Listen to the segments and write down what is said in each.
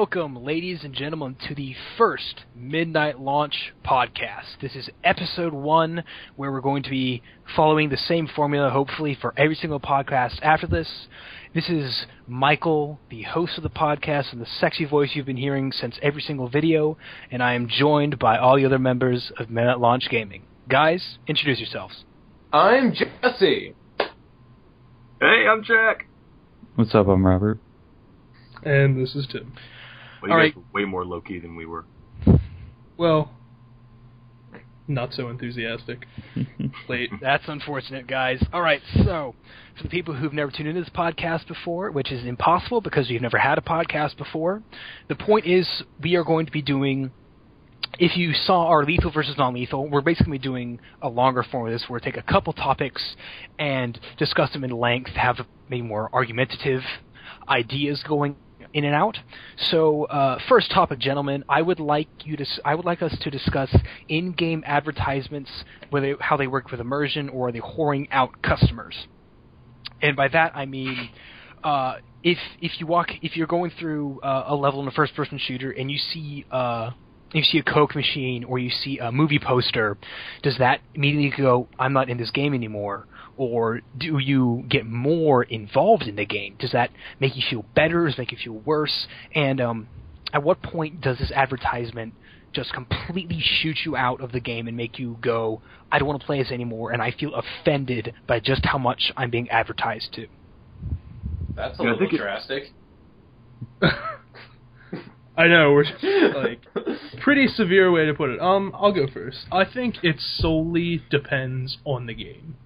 welcome, ladies and gentlemen, to the first Midnight Launch podcast. This is episode 1, where we're going to be following the same formula, hopefully, for every single podcast after this. This is Michael, the host of the podcast, and the sexy voice you've been hearing since every single video, and I am joined by all the other members of Midnight Launch Gaming. Guys, introduce yourselves. I'm Jesse. Hey, I'm Jack. What's up, I'm Robert. And this is Tim. Well, you guys were way more low-key than we were. Well, not so enthusiastic. Late. That's unfortunate, guys. All right, so for the people who've never tuned into this podcast before, which is impossible because you've never had a podcast before, the point is we are going to be doing, if you saw our lethal versus non-lethal, we're basically doing a longer form of this where we take a couple topics and discuss them in length, have maybe more argumentative ideas going in and out. So, first topic, gentlemen, I would like us to discuss in-game advertisements, how they work with immersion, or are they whoring out customers. And by that I mean, if you're going through a level in a first-person shooter and you see a Coke machine or you see a movie poster, does that immediately go, I'm not in this game anymore? Or do you get more involved in the game? Does that make you feel better? Does it make you feel worse? And at what point does this advertisement just completely shoot you out of the game and make you go, I don't want to play this anymore, and I feel offended by just how much I'm being advertised to? That's a little drastic. I know, we're like pretty severe way to put it. I'll go first. I think it solely depends on the game.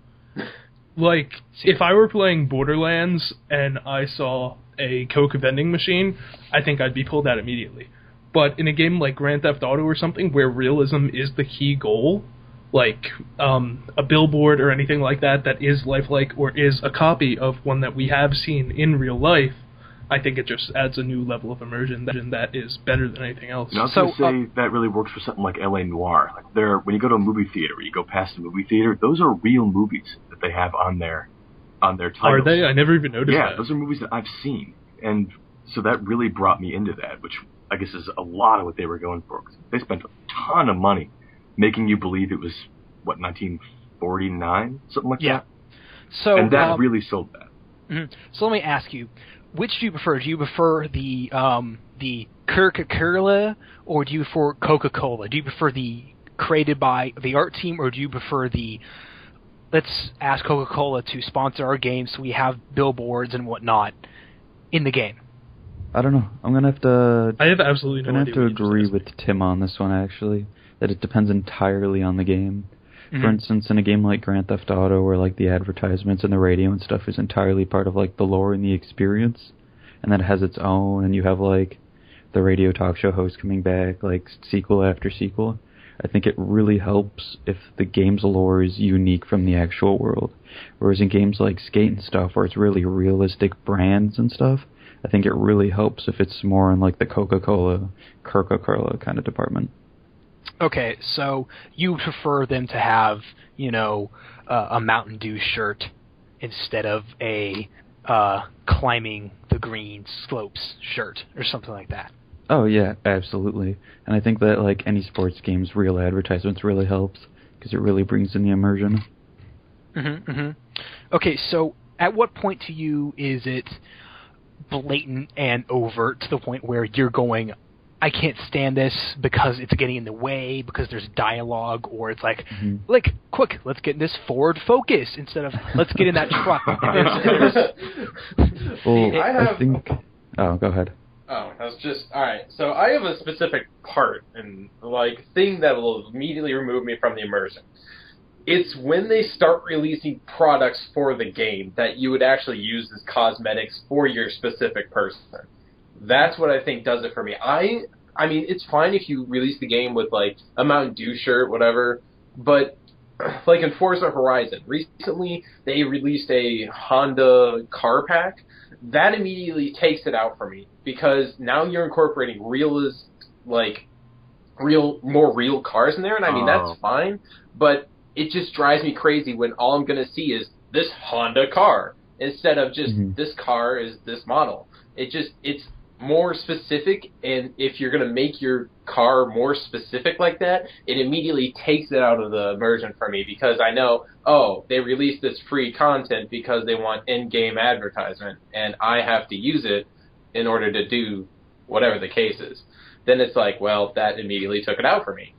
Like, if I were playing Borderlands and I saw a Coke vending machine, I think I'd be pulled out immediately. But in a game like Grand Theft Auto or something where realism is the key goal, like a billboard or anything like that is lifelike or is a copy of one that we have seen in real life, I think it just adds a new level of immersion that is better than anything else. And I was going to say that really works for something like L.A. Noire. Like when you go to a movie theater, or you go past a movie theater, those are real movies that they have on their titles. Are they? I never even noticed that. Yeah, those are movies that I've seen. And so that really brought me into that, which I guess is a lot of what they were going for. They spent a ton of money making you believe it was, 1949? Something like that? So, and that really sold that. Mm-hmm. So let me ask you, which do you prefer? Do you prefer the Coca-Cola, or do you prefer Coca-Cola? Do you prefer the created by the art team, or do you prefer the let's ask Coca-Cola to sponsor our game so we have billboards and whatnot in the game? I don't know. I'm gonna have to. I have absolutely no idea. I'm gonna have to agree with Tim on this one, actually. That it depends entirely on the game. Mm-hmm. For instance, in a game like Grand Theft Auto, where like the advertisements and the radio and stuff is entirely part of like the lore and the experience, and that it has its own, and you have like the radio talk show host coming back, like sequel after sequel. I think it really helps if the game's lore is unique from the actual world. Whereas in games like Skate and stuff, where it's really realistic brands and stuff, I think it really helps if it's more in like the Coca-Cola kind of department. Okay, so you prefer them to have, a Mountain Dew shirt instead of a climbing the green slopes shirt or something like that. Oh yeah, absolutely. And I think that like any sports game's real advertisements really helps because it really brings in the immersion. Mm-hmm, mm-hmm. Okay, so at what point to you is it blatant and overt to the point where you're going, I can't stand this because it's getting in the way, because there's dialogue, or it's like, quick, let's get in this Ford Focus instead of let's get in that truck. I think... Oh, go ahead. Oh, I was just... Alright, so I have a specific part and, thing that will immediately remove me from the immersion. It's when they start releasing products for the game that you would actually use as cosmetics for your specific person. That's what I think does it for me. I mean, it's fine if you release the game with, a Mountain Dew shirt, whatever, but, in Forza Horizon, recently they released a Honda car pack. That immediately takes it out for me, because now you're incorporating more real cars in there, and I mean, that's fine, but it just drives me crazy when all I'm going to see is this Honda car, instead of just this car is this model. It's more specific, and if you're going to make your car more specific like that, it immediately takes it out of the immersion for me, because I know, oh, they released this free content because they want in-game advertisement, and I have to use it in order to do whatever the case is. Then it's like, well, that immediately took it out for me.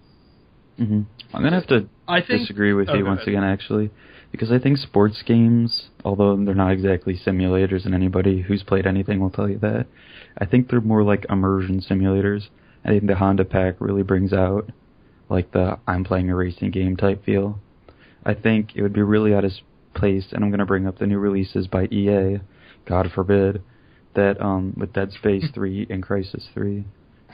Mm-hmm. I'm going to have to disagree with you once again, actually, because I think sports games, although they're not exactly simulators, and anybody who's played anything will tell you that, I think they're more like immersion simulators. I think the Honda Pack really brings out like the I'm playing a racing game type feel. I think it would be really out of place, and I'm going to bring up the new releases by EA, God forbid, that with Dead Space 3 and Crysis 3,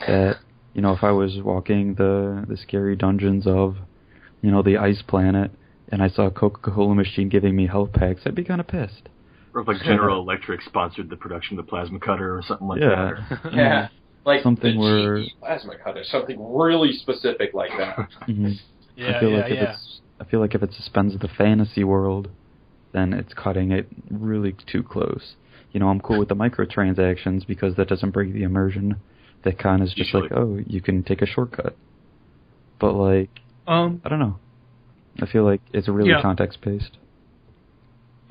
that, you know, if I was walking the scary dungeons of, you know, the ice planet, and I saw a Coca-Cola machine giving me health packs, I'd be kind of pissed. Or if like General Electric sponsored the production of the plasma cutter or something like that. Or, Yeah. Like something the where GE plasma cutter, something really specific like that. Mm-hmm. Yeah, I feel like if it suspends the fantasy world, then it's cutting it really too close. You know, I'm cool with the microtransactions because that doesn't break the immersion. That kind is just Usually. like, oh, you can take a shortcut. But like, I don't know. I feel like it's really context based.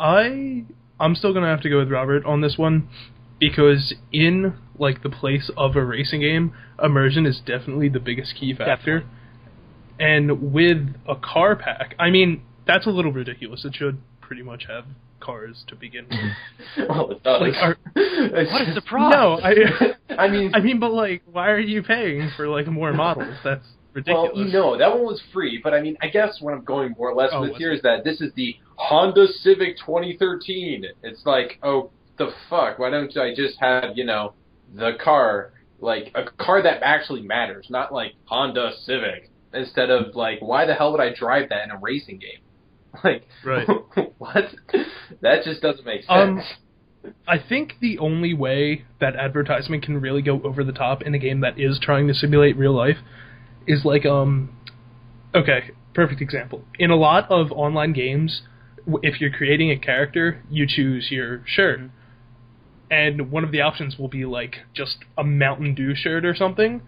I'm still gonna have to go with Robert on this one, because in like the place of a racing game, immersion is definitely the biggest key factor. Definitely. And with a car pack, I mean, that's a little ridiculous. It should pretty much have cars to begin with. Well, it does. Like, What a surprise! No, I mean, but like, why are you paying for like more models? That's ridiculous. well, no, that one was free, but I mean, I guess what I'm going more or less with was here it? is that this is the Honda Civic 2013. It's like, oh, the fuck, why don't I just have, you know, the car, like, a car that actually matters, not like Honda Civic, instead of, like, why the hell would I drive that in a racing game? Like, Right. What? That just doesn't make sense. I think the only way that advertisement can really go over the top in a game that is trying to simulate real life is like, okay, perfect example. In a lot of online games, if you're creating a character, you choose your shirt. Mm-hmm. And one of the options will be like just a Mountain Dew shirt or something.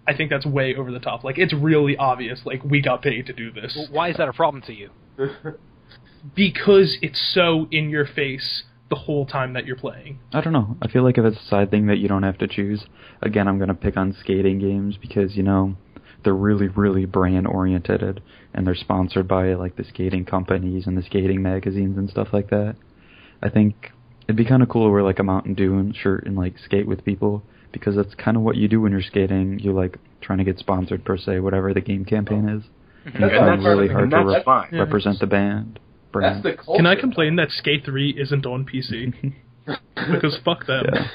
I think that's way over the top. Like, it's really obvious, like, we got paid to do this. Well, why is that a problem to you? Because it's so in your face the whole time that you're playing. I don't know. I feel like if it's a side thing that you don't have to choose, again, I'm going to pick on skating games because, you know, they're really, really brand-oriented, and they're sponsored by, like, the skating companies and the skating magazines and stuff like that. I think it'd be kind of cool to wear, like, a Mountain Dew shirt and, like, skate with people, because that's kind of what you do when you're skating. You're, like, trying to get sponsored, per se, whatever the game campaign is. And you're trying really hard to represent the band. That's the culture. Can I complain that Skate 3 isn't on PC? Because fuck them. Yeah.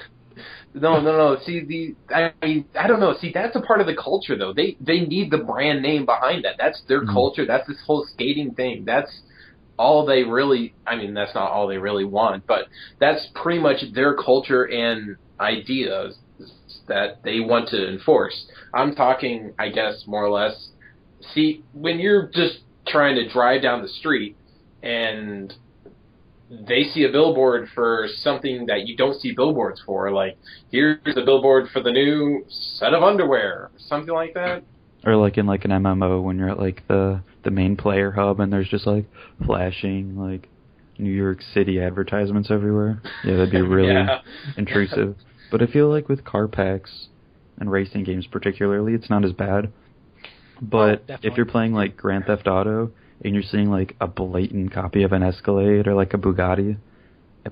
No. See, I mean, I don't know. See, that's a part of the culture, though. They need the brand name behind that. That's their culture. That's this whole skating thing. That's all they really. I mean, that's not all they really want, but that's pretty much their culture and ideas that they want to enforce. I'm talking, I guess, more or less. See, when you're just trying to drive down the street and they see a billboard for something that you don't see billboards for, like, here's a billboard for the new set of underwear, something like that. Or like in like an MMO when you're at like the main player hub and there's just like flashing like New York City advertisements everywhere. Yeah, that'd be really intrusive. But I feel like with car packs and racing games particularly, it's not as bad. But if you're playing like Grand Theft Auto and you're seeing like a blatant copy of an Escalade or like a Bugatti,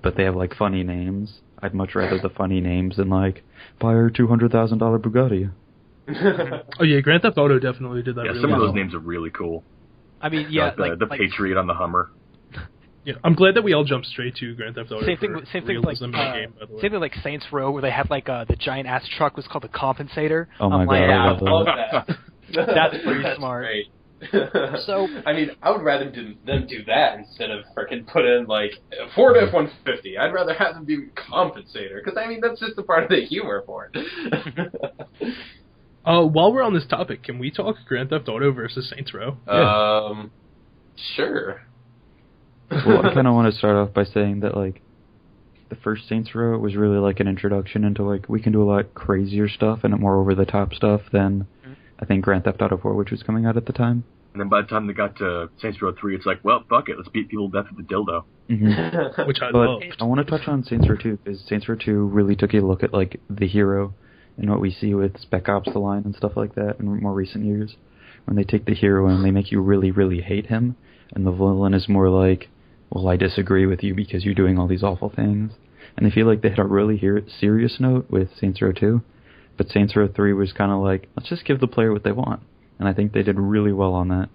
but they have like funny names, I'd much rather the funny names than like buy our $200,000 Bugatti. Oh yeah, Grand Theft Auto definitely did that. Yeah, really some well. of those names are really cool. I mean, yeah, like the Patriot on the Hummer. Yeah, I'm glad that we all jumped straight to Grand Theft Auto. Same thing with like Saints Row, where they had like the giant ass truck was called the Compensator. Oh my god, I love that. That's pretty smart. Great. So, I mean, I would rather them do that instead of freaking put in like Ford F-150. I'd rather have them do Compensator, because I mean that's just a part of the humor for it. While we're on this topic, can we talk Grand Theft Auto versus Saints Row? Yeah. Sure. Well, I kind of want to start off by saying that, like, the first Saints Row was really like an introduction into like we can do a lot crazier stuff and more over the top stuff than I think Grand Theft Auto 4, which was coming out at the time. And then by the time they got to Saints Row 3, it's like, well, fuck it, let's beat people to death with the dildo. Mm-hmm. Which I but loved. I want to touch on Saints Row 2 because Saints Row 2 really took a look at like the hero and what we see with Spec Ops: The Line and stuff like that in more recent years. When they take the hero and they make you really, really hate him, and the villain is more like, well, I disagree with you because you're doing all these awful things. And I feel like they had a really serious note with Saints Row 2, but Saints Row 3 was kind of like, let's just give the player what they want. And I think they did really well on that.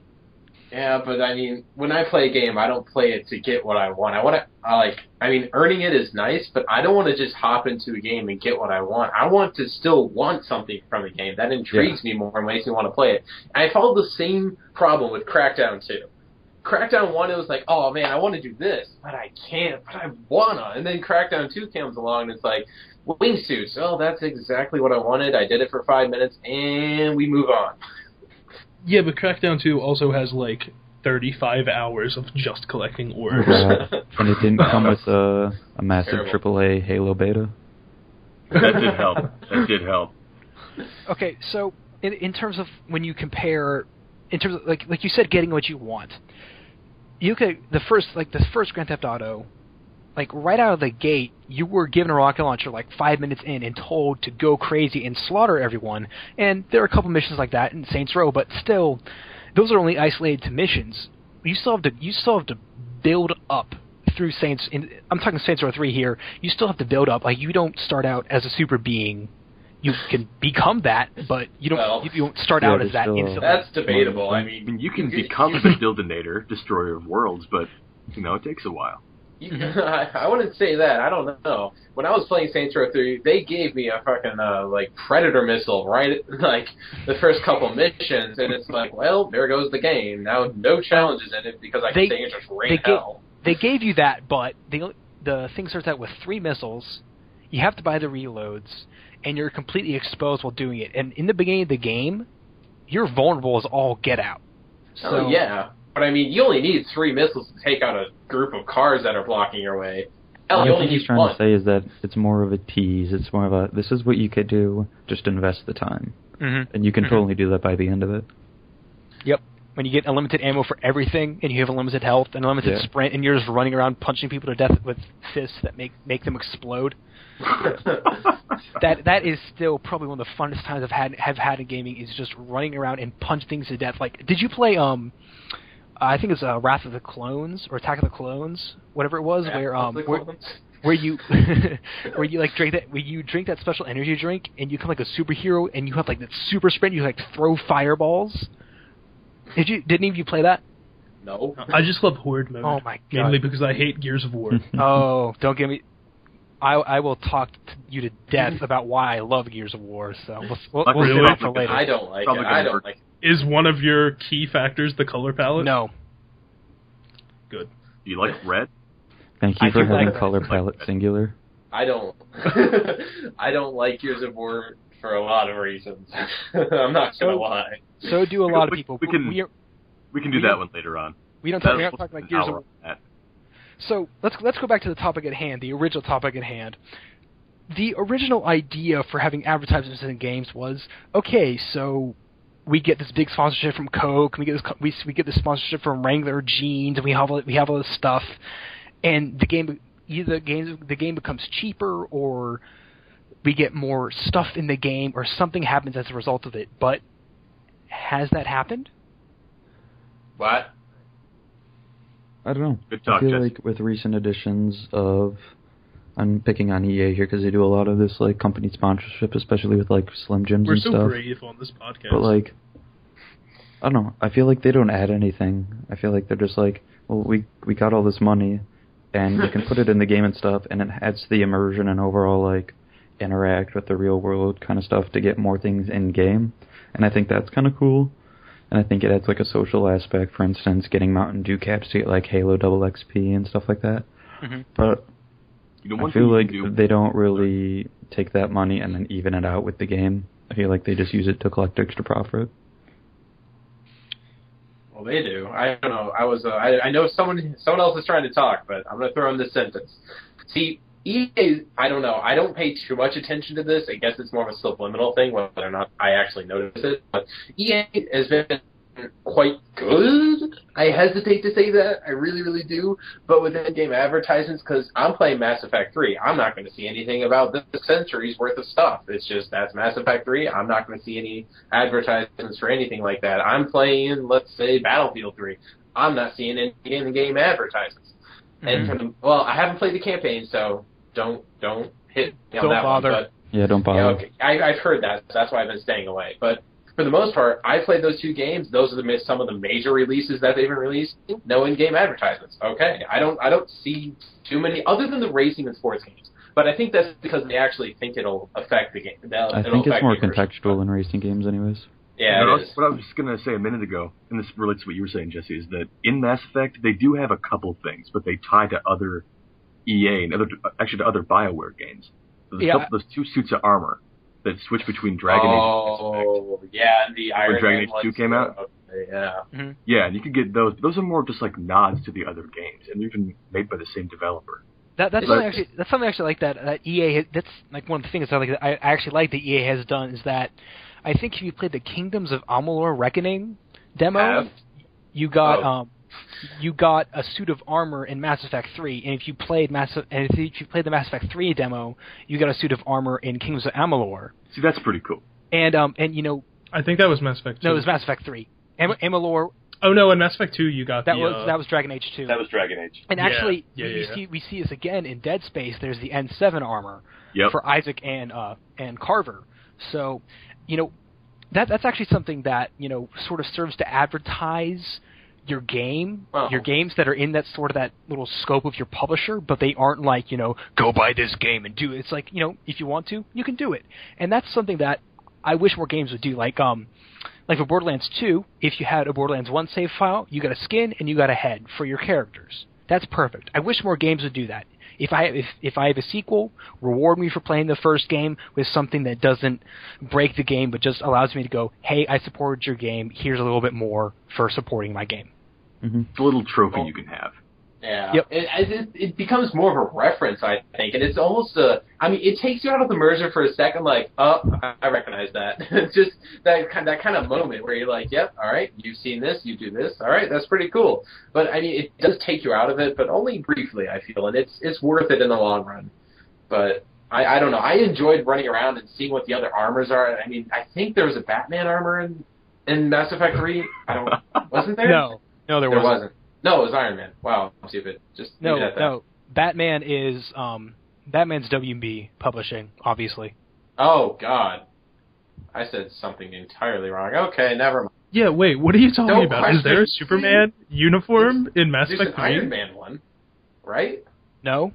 Yeah, but I mean, when I play a game, I don't play it to get what I want. Earning it is nice, but I don't want to just hop into a game and get what I want. I want to still want something from a game. That intrigues me more and makes me want to play it. And I followed the same problem with Crackdown 2. Crackdown 1, it was like, oh man, I want to do this, but I can't, but I wanna. And then Crackdown 2 comes along and it's like, wingsuits, oh, that's exactly what I wanted. I did it for 5 minutes, and we move on. Yeah, but Crackdown 2 also has, like, 35 hours of just collecting orbs. And it didn't come with a massive AAA Halo beta. That did help. Okay, so in terms of when you compare, in terms of, like you said, getting what you want, you could, the first Grand Theft Auto, like, right out of the gate, you were given a rocket launcher, like, 5 minutes in and told to go crazy and slaughter everyone. And there are a couple missions like that in Saints Row, but still, those are only isolated to missions. You still have to build up through I'm talking Saints Row 3 here. You still have to build up. Like, you don't start out as a super being. You can become that, but you don't start out as that instantly. That's debatable. I mean, you can become the Dildinator, destroyer of worlds, but, it takes a while. I wouldn't say that. I don't know. When I was playing Saints Row 3, they gave me a fucking Predator missile right like the first couple missions, and it's like, well, there goes the game. Now no challenges in it because I can stay in just rain hell. They gave you that, but the thing starts out with 3 missiles. You have to buy the reloads, and you're completely exposed while doing it. And in the beginning of the game, you're vulnerable as all get out. So yeah. But, I mean, you only need 3 missiles to take out a group of cars that are blocking your way. Hell, you only need trying one. to say is that it's more of a tease. It's more of a, this is what you could do, just invest the time. Mm-hmm. And you can totally do that by the end of it. Yep. When you get unlimited ammo for everything, and you have unlimited health, and unlimited sprint, and you're just running around punching people to death with fists that make them explode. that is still probably one of the funnest times I've had in gaming, is just running around and punch things to death. Like, did you play I think it's Wrath of the Clones or Attack of the Clones, whatever it was, where you drink that special energy drink and you become like a superhero and you have like that super sprint, you like throw fireballs. Did any of you play that? No. I just love Horde mode. Oh my god. Mainly because I hate Gears of War. Oh, don't get me. I will talk to you to death about why I love Gears of War. So we'll save that for later. I don't like it. I don't like it. Is one of your key factors the color palette? No. Good. Do you like red? Thank you for having color palette singular. I don't. I don't like Gears of War for a lot of reasons. I'm not gonna lie. So do a lot of people. We can do that one later on. We don't talk about Gears of War. So let's go back to the topic at hand, the original topic at hand. The original idea for having advertisements in games was, okay, so we get this big sponsorship from Coke, we get this sponsorship from Wrangler jeans, and we have all this stuff, and the game becomes cheaper, or we get more stuff in the game, or something happens as a result of it. But has that happened? What? I don't know. Good talk, I feel Jesse. like with recent editions of, I'm picking on EA here because they do a lot of this like company sponsorship, especially with like Slim Jims and stuff. We're so brave on this podcast. But like, I don't know. I feel like they don't add anything. I feel like they're just like, well, we got all this money, and we can put it in the game and stuff, and it adds to the immersion and overall like interact with the real world kind of stuff to get more things in game. And I think that's kind of cool. And I think it adds like a social aspect. For instance, getting Mountain Dew caps to get like Halo Double XP and stuff like that. Mm-hmm. But I feel like they don't really take that money and then even it out with the game. I feel like they just use it to collect extra profit. Well, they do. I don't know. I know someone else is trying to talk, but I'm going to throw in this sentence. See, EA, I don't know. I don't pay too much attention to this. I guess it's more of a subliminal thing, whether or not I actually notice it. But EA has been quite good. I hesitate to say that. I really, really do. But with in-game advertisements, because I'm playing Mass Effect 3, I'm not going to see anything about this century's worth of stuff. It's just, that's Mass Effect 3. I'm not going to see any advertisements for anything like that. I'm playing, let's say, Battlefield 3. I'm not seeing any in-game advertisements. And I haven't played the campaign, so don't hit me on Don't that bother. one. But, Yeah, don't bother. okay, I've heard that, so that's why I've been staying away. But for the most part, I played those 2 games. Those are some of the major releases that they've been releasing. No in-game advertisements. Okay, I don't see too many other than the racing and sports games. But I think that's because they actually think it'll affect the game. I think it's more contextual in racing games, anyways. Yeah, it is. What I was just going to say a minute ago, and this relates to what you were saying, Jesse, is that in Mass Effect, they do have a couple things, but they tie to other EA and to other BioWare games. So there's 2 suits of armor that switch between Dragon Age and Mass Effect. Oh, yeah, and the Iron Dragon Man Age 2 came out? Okay, yeah. Mm-hmm. Yeah, and you could get those. Those are more just like nods to the other games, and they're even made by the same developer. That's something actually like that EA. That's like one of the things that I actually like that EA has done is that I think if you played the Kingdoms of Amalur Reckoning demo, you got a suit of armor in Mass Effect 3, and if you played the Mass Effect 3 demo, you got a suit of armor in Kingdoms of Amalur. See, that's pretty cool. And you know, I think that was Mass Effect 2. no, it was Mass Effect 3. Amalur. Oh no, in Mass Effect 2 you got that was Dragon Age 2. That was Dragon Age. And actually, we see this again in Dead Space. There's the N7 armor for Isaac and Carver. So, you know, that's actually something that, you know, sort of serves to advertise your game, your games that are in that sort of that little scope of your publisher, but they aren't like, you know, go buy this game and do it. It's like, you know, if you want to, you can do it. And that's something that I wish more games would do. Like for Borderlands 2, if you had a Borderlands 1 save file, you got a skin and you got a head for your characters. That's perfect. I wish more games would do that. If I have a sequel, reward me for playing the first game with something that doesn't break the game, but just allows me to go, hey, I supported your game. Here's a little bit more for supporting my game. Mm-hmm. It's a little trophy you can have. Yeah, yep. It becomes more of a reference, I think, and it's almost it takes you out of the immersion for a second, like, oh, I recognize that. It's just that kind of moment where you're like, yep, all right, you've seen this, you do this, all right, that's pretty cool. But I mean, it does take you out of it, but only briefly, I feel, and it's worth it in the long run. But I don't know, I enjoyed running around and seeing what the other armors are. I mean, I think there was a Batman armor in Mass Effect 3. Wasn't there? No, there wasn't. No, it was Iron Man. Wow, I'm stupid. No. Batman is Batman's WB Publishing, obviously. Oh God, I said something entirely wrong. Okay, never mind. Yeah, wait, what are you talking about? Is there a Superman uniform in Mass Effect 3? There's an Iron Man one, right? No.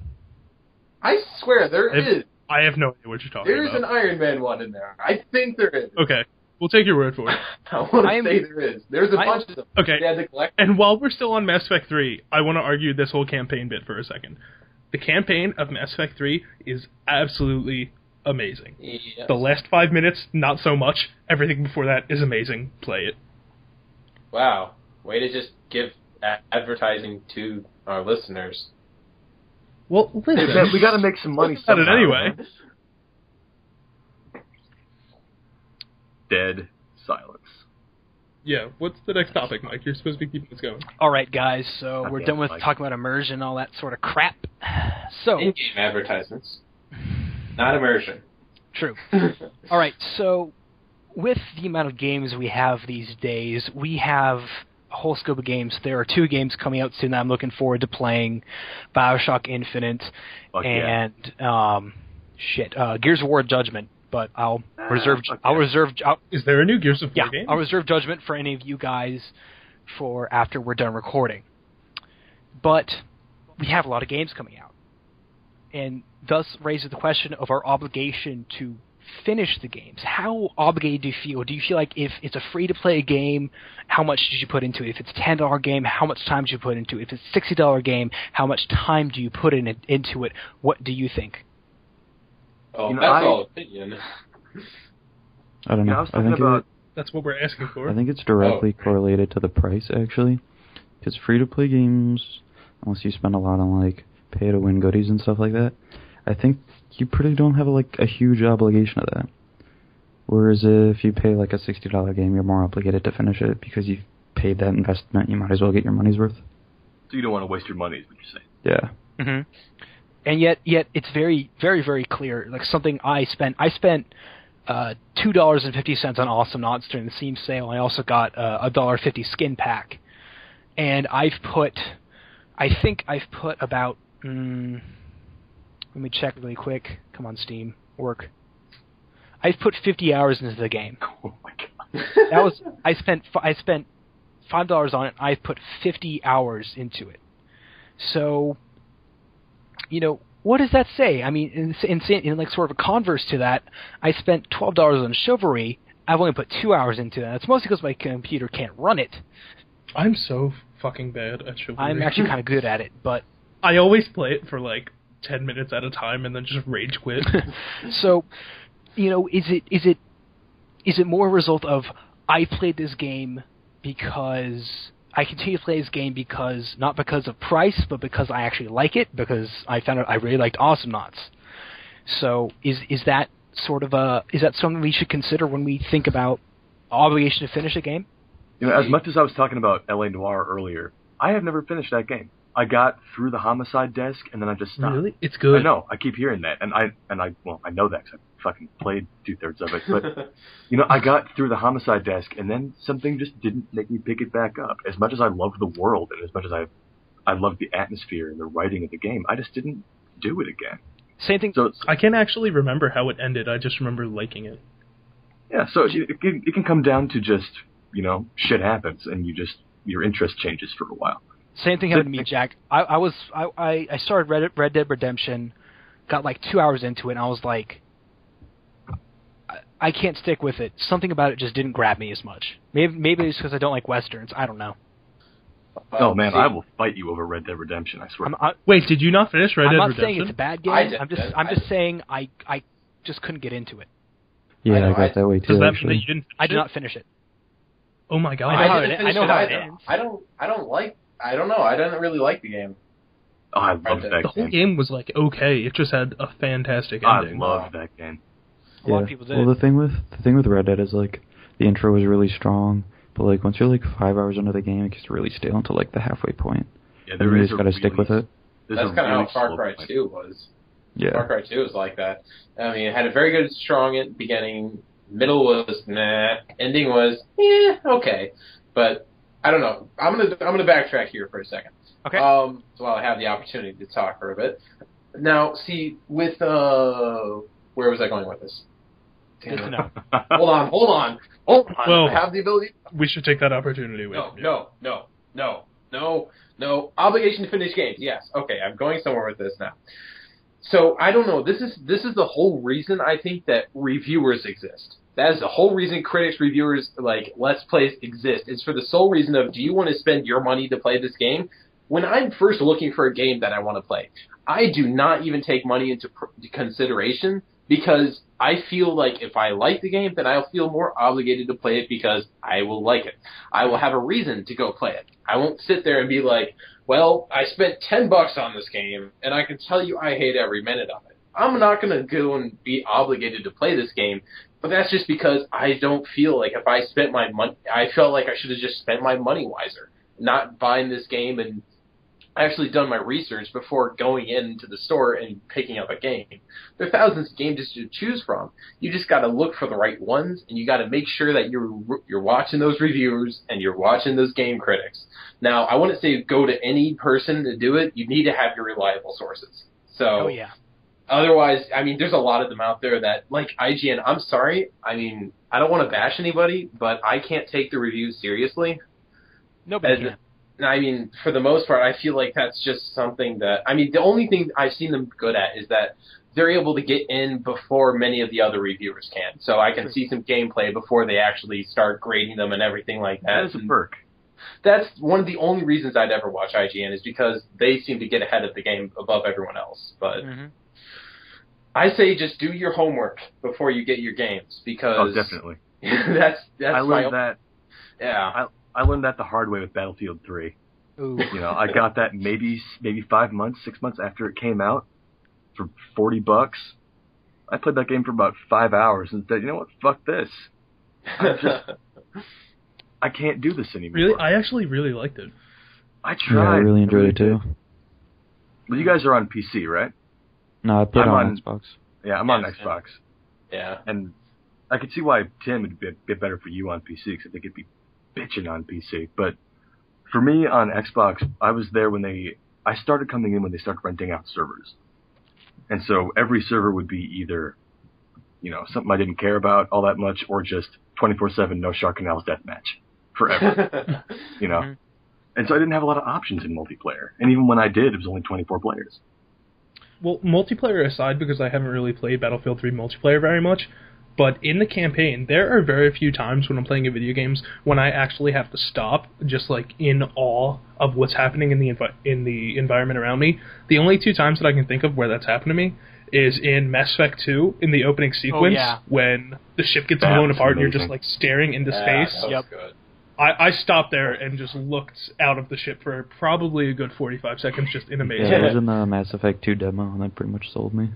I swear there is. I have no idea what you're talking There's about. an Iron Man one in there. I think there is. Okay. We'll take your word for it. I want to say there is. There's a bunch of them. Okay. They had the collection. And while we're still on Mass Effect 3, I want to argue this whole campaign bit for a second. The campaign of Mass Effect 3 is absolutely amazing. Yes. The last 5 minutes, not so much. Everything before that is amazing. Play it. Wow. Way to just give advertising to our listeners. Well, listen. We got to make some money About it somehow. anyway. Dead silence. Yeah, what's the next topic, Mike? You're supposed to be keeping this going. All right, guys. So we're Okay, done with Mike. talking about immersion and all that sort of crap. So In-game advertisements, not immersion. true. All right. So with the amount of games we have these days, we have a whole scope of games. There are 2 games coming out soon that I'm looking forward to playing: BioShock Infinite Fuck yeah. and Gears of War Judgment. But I'll reserve. Is there a new Gears of War game? I'll reserve judgment for any of you guys for after we're done recording. But we have a lot of games coming out, and thus raises the question of our obligation to finish the games. How obligated do you feel? Do you feel like if it's a free-to-play game, how much did you put into it? If it's a $10 game, how much time did you put into it? If it's a $60 game, how much time do you put into it? What do you think? Oh, You know, that's all opinion. I don't know. I was talking about... That's what we're asking for. I think it's directly correlated to the price, actually. Because free-to-play games, unless you spend a lot on, like, pay-to-win goodies and stuff like that, I think you pretty don't have like a huge obligation of that. Whereas if you pay like a $60 game, you're more obligated to finish it because you've paid that investment. You might as well get your money's worth. So you don't want to waste your money, is what you're saying? Yeah. Mm-hmm. And yet it's very, very, very clear. Like something I spent $2.50 on Awesome Knots during the Steam sale. I also got a $1.50 skin pack, and I think I've put about. Let me check really quick. Come on, Steam, work. I've put 50 hours into the game. Oh my god! I spent $5 on it. I've put 50 hours into it. So, what does that say? I mean, in like sort of a converse to that, I spent $12 on Chivalry. I've only put 2 hours into that. That's mostly because my computer can't run it. I'm so fucking bad at Chivalry. I'm actually kind of good at it, but I always play it for like 10 minutes at a time and then just rage quit. So, is it more a result of I played this game because I continue to play this game because not because of price, but because I actually like it, because I found out I really liked Awesome Knots. So is that sort of is that something we should consider when we think about obligation to finish a game? As much as I was talking about L.A. Noire earlier, I have never finished that game. I got through the homicide desk and then I just stopped. Really? It's good. I know. I keep hearing that, and I know that because I fucking played 2/3 of it. But I got through the homicide desk, and then something just didn't make me pick it back up. As much as I love the world, and as much as I love the atmosphere and the writing of the game, I just didn't do it again. Same thing. So I can't actually remember how it ended. I just remember liking it. Yeah. So it can come down to just shit happens, and your interest changes for a while. Same thing happened to me, Jack. I started Red Dead Redemption, got like 2 hours into it, and I was like, I can't stick with it. Something about it just didn't grab me as much. Maybe it's because I don't like westerns. I don't know. Oh man, I will fight you over Red Dead Redemption. I swear. Wait, did you not finish Red Dead Redemption? I'm not saying it's a bad game. I'm just saying I just couldn't get into it. Yeah, I got that way too. Does that actually. mean that you didn't? I did not finish it. Oh my god! I know how it ends. I don't know. I didn't really like the game. Oh, I loved that game. The whole game was like okay. It just had a fantastic ending. I loved that game. A lot of people did. Well, the thing with Red Dead is like the intro was really strong, but like once you're like 5 hours into the game, it gets really stale until like the halfway point. Yeah, and you just got to stick with it. That's kind of how Far Cry 2 was. Yeah. Far Cry 2 was like that. I mean, it had a very good, strong beginning. Middle was nah. Ending was okay. But I don't know. I'm gonna backtrack here for a second. Okay. So while I have the opportunity to talk for a bit. Now, see, with where was I going with this? Good to know. Hold on. Well, I have the ability. We should take that opportunity. No. Obligation to finish games. Yes. Okay, I'm going somewhere with this now. So I don't know. This is the whole reason I think that reviewers exist. That is the whole reason critics, reviewers, like Let's Plays exist. It's for the sole reason of, do you want to spend your money to play this game? When I'm first looking for a game that I want to play, I do not even take money into consideration, because I feel like if I like the game, then I'll feel more obligated to play it because I will like it. I will have a reason to go play it. I won't sit there and be like, well, I spent $10 on this game, and I can tell you I hate every minute of it. I'm not going to go and be obligated to play this game, but that's just because I don't feel like if I spent my money, I felt like I should have just spent my money wiser, not buying this game and actually done my research before going into the store and picking up a game. There are thousands of games to choose from. You just got to look for the right ones, and you got to make sure that you're watching those reviewers and you're watching those game critics. Now, I wouldn't say go to any person to do it. You need to have your reliable sources. So, otherwise, I mean, there's a lot of them out there that, like IGN, I'm sorry. I mean, I don't want to bash anybody, but I can't take the reviews seriously. Nobody can. I mean, for the most part, I feel like that's just something that... I mean, the only thing I've seen them good at is that they're able to get in before many of the other reviewers can. So I can see some gameplay before they actually start grading them and everything like that. That is a perk. That's one of the only reasons I'd ever watch IGN, is because they seem to get ahead of the game above everyone else. But I say just do your homework before you get your games, because... Oh, definitely. that's I learned that. Yeah. I learned that the hard way with Battlefield 3. Ooh. I got that maybe 5 months, 6 months after it came out. for $40. I played that game for about 5 hours and said, you know what, fuck this. I can't do this anymore. Really? I actually really liked it. I tried. Yeah, I really enjoyed it too. But you guys are on PC, right? No, I played on Xbox. Yeah, I'm on Xbox. Yeah. And I could see why, Tim, it'd be a bit better for you on PC, because I think it'd be bitching on PC. But for me on Xbox, I was there when I started coming in when they started renting out servers. And so every server would be either, something I didn't care about all that much, or just 24/7 no Sharkanel's deathmatch forever. Mm-hmm. And so I didn't have a lot of options in multiplayer. And even when I did, it was only 24 players. Well, multiplayer aside, because I haven't really played Battlefield 3 multiplayer very much, but in the campaign, there are very few times when I'm playing a video games when I actually have to stop, just like in awe of what's happening in the environment around me. The only 2 times that I can think of where that's happened to me is in Mass Effect 2, in the opening sequence, when the ship gets blown apart and you're just like staring into space. That was good. I stopped there and just looked out of the ship for probably a good 45 seconds, just in amazement. Yeah, I was in the Mass Effect 2 demo, and that pretty much sold me.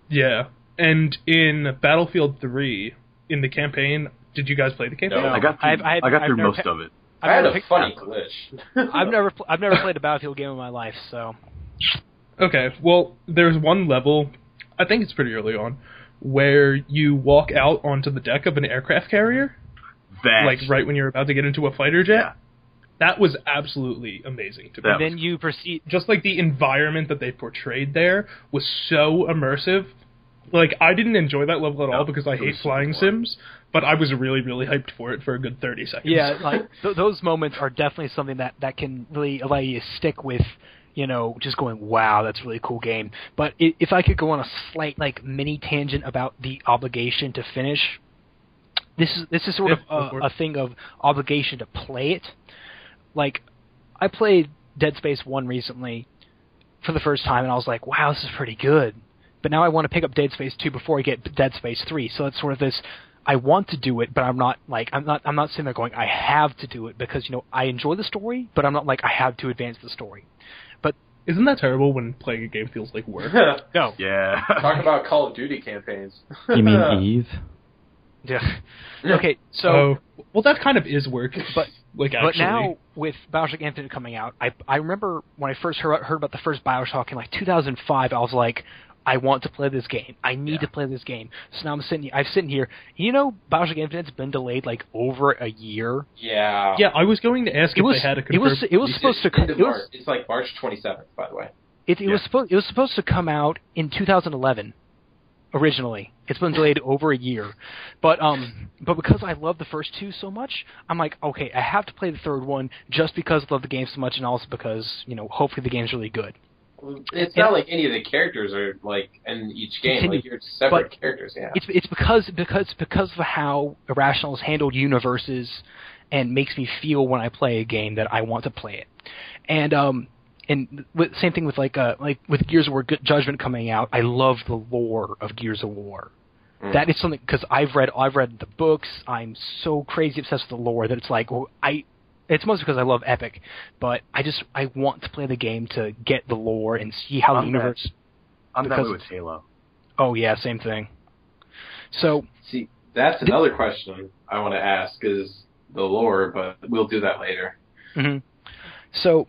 Yeah. And in Battlefield 3, in the campaign, did you guys play the campaign? No. I got through most of it. I had a funny glitch. I've never played a Battlefield game in my life, so. Okay, well, there's one level, I think it's pretty early on, where you walk out onto the deck of an aircraft carrier, like right when you're about to get into a fighter jet. Yeah. That was absolutely amazing to me. And then you proceed. Just like the environment that they portrayed there was so immersive. Like, I didn't enjoy that level at all because I hate flying sims, but I was really, really hyped for it for a good 30 seconds. Yeah, like, those moments are definitely something that can really allow you to stick with, just going, wow, that's a really cool game. But if I could go on a slight, mini tangent about the obligation to finish, this is sort of a thing of obligation to play it. Like, I played Dead Space 1 recently for the first time, and I was like, wow, this is pretty good. But now I want to pick up Dead Space 2 before I get Dead Space 3. So it's sort of this, I want to do it, but I'm not sitting there going, I have to do it, because, I enjoy the story, but I'm not like, I have to advance the story. But isn't that terrible when playing a game feels like work? No. Yeah. Talk about Call of Duty campaigns. You mean Eve? Yeah. Okay, so... well, that kind of is work, but actually. But now, with Bioshock Infinite coming out, I remember when I first heard about the first Bioshock in 2005, I was like, I want to play this game. I need to play this game. So now I'm sitting here. Bioshock Infinite's been delayed over a year. Yeah. Yeah, I was going to ask if they had a confirmed. It was supposed to come. It's like March 27th, by the way. It was supposed to come out in 2011. Originally, it's been delayed over a year, but because I love the first 2 so much, I'm like, okay, I have to play the third one just because I love the game so much, and also because hopefully the game's really good. It's not like any of the characters are in each game. Like, you're separate characters. Yeah. It's because of how Irrational has handled universes and makes me feel when I play a game that I want to play it, and same thing with with Gears of War Judgment coming out. I love the lore of Gears of War. That is something, because I've read the books. I'm so crazy obsessed with the lore that it's like, it's mostly because I love Epic, but I want to play the game to get the lore and see how the universe. I'm that way with Halo. Oh yeah, same thing. So see, that's another question I want to ask, is the lore, but we'll do that later. Mm-hmm. So,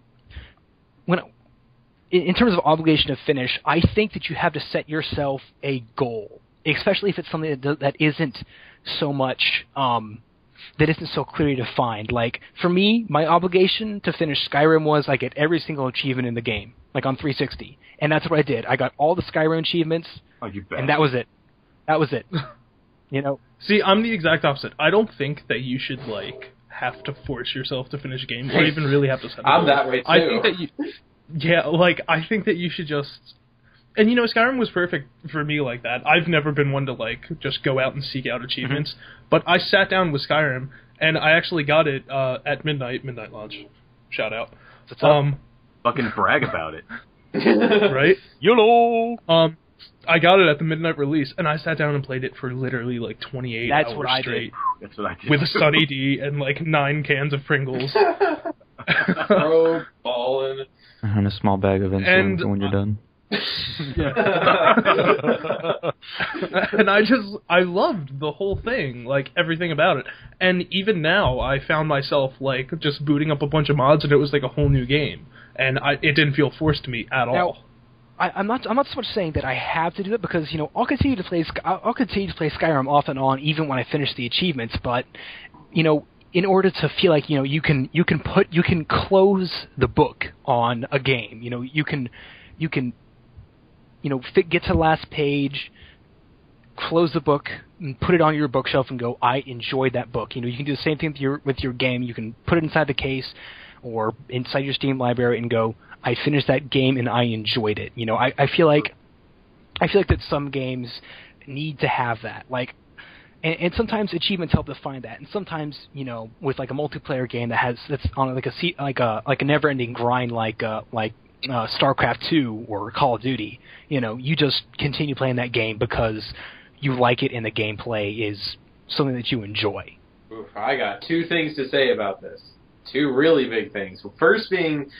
in terms of obligation to finish, I think that you have to set yourself a goal, especially if it's something that isn't so much, that isn't so clearly defined. Like, for me, my obligation to finish Skyrim was I get every single achievement in the game, on 360. And that's what I did. I got all the Skyrim achievements, and that was it. That was it. See, I'm the exact opposite. I don't think that you should, have to force yourself to finish a game, or even really have to set a goal. I'm that way, too. I think that you... Yeah, I think that you should just... And, Skyrim was perfect for me like that. I've never been one to, just go out and seek out achievements. Mm-hmm. But I sat down with Skyrim, and I actually got it at midnight launch. Shout out. Fucking brag about it. Right? YOLO! I got it at the midnight release, and I sat down and played it for literally 28 hours straight. That's what I did. With a Sunny D and 9 cans of Pringles. Bro, ballin'. And a small bag of insulin for when you're done. And I loved the whole thing, like everything about it. And even now, I found myself like just booting up a bunch of mods, and it was like a whole new game, and it didn't feel forced to me at all. I'm not so much saying that I have to do it, because I'll continue to play Skyrim off and on even when I finish the achievements. But in order to feel like you can close the book on a game, you can get to the last page, close the book, and put it on your bookshelf and go, I enjoyed that book. You can do the same thing with your game. You can put it inside the case or inside your Steam library and go, I finished that game and I enjoyed it. I feel like that some games need to have that. And sometimes achievements help define that. And sometimes, with like a multiplayer game that's on like a never-ending grind, like StarCraft 2 or Call of Duty, you just continue playing that game because you like it and the gameplay is something that you enjoy. Oof, I got two things to say about this. Two really big things. First being,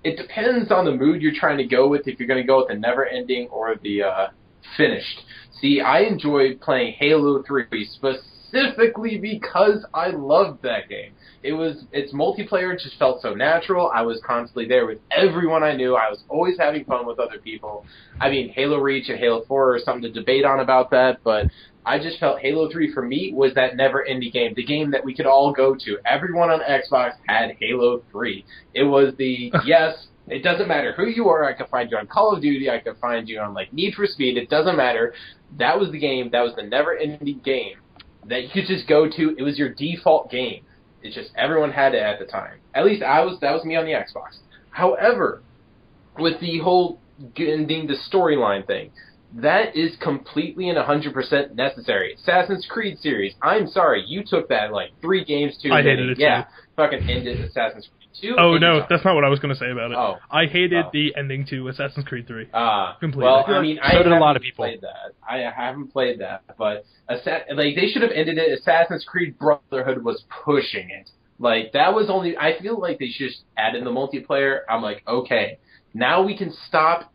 it depends on the mood you're trying to go with, if you're going to go with the never-ending or the finished. See, I enjoyed playing Halo 3 specifically because I loved that game. Its multiplayer just felt so natural. I was constantly there with everyone I knew. I was always having fun with other people. I mean, Halo Reach and Halo 4 are something to debate on about that, but I just felt Halo 3 for me was that never-ending game, the game that we could all go to. Everyone on Xbox had Halo 3. It was yes, it doesn't matter who you are. I could find you on Call of Duty. I could find you on Need for Speed. It doesn't matter. That was the game. That was the never-ending game that you could just go to. It was your default game. It's just everyone had it at the time. At least that was me on the Xbox. However, with the whole ending the storyline thing, that is completely and 100% necessary. Assassin's Creed series, I'm sorry, you took that 3 games to... I hated it too. Fucking ended Assassin's Creed 2. Oh no, that's not what I was going to say about it. Oh. I hated the ending to Assassin's Creed 3. Completely. Well, I mean, so did a lot of people. Played that. I haven't played that, but they should have ended it. Assassin's Creed Brotherhood was pushing it. That was only... I feel like they should just add in the multiplayer. I'm like, okay, now we can stop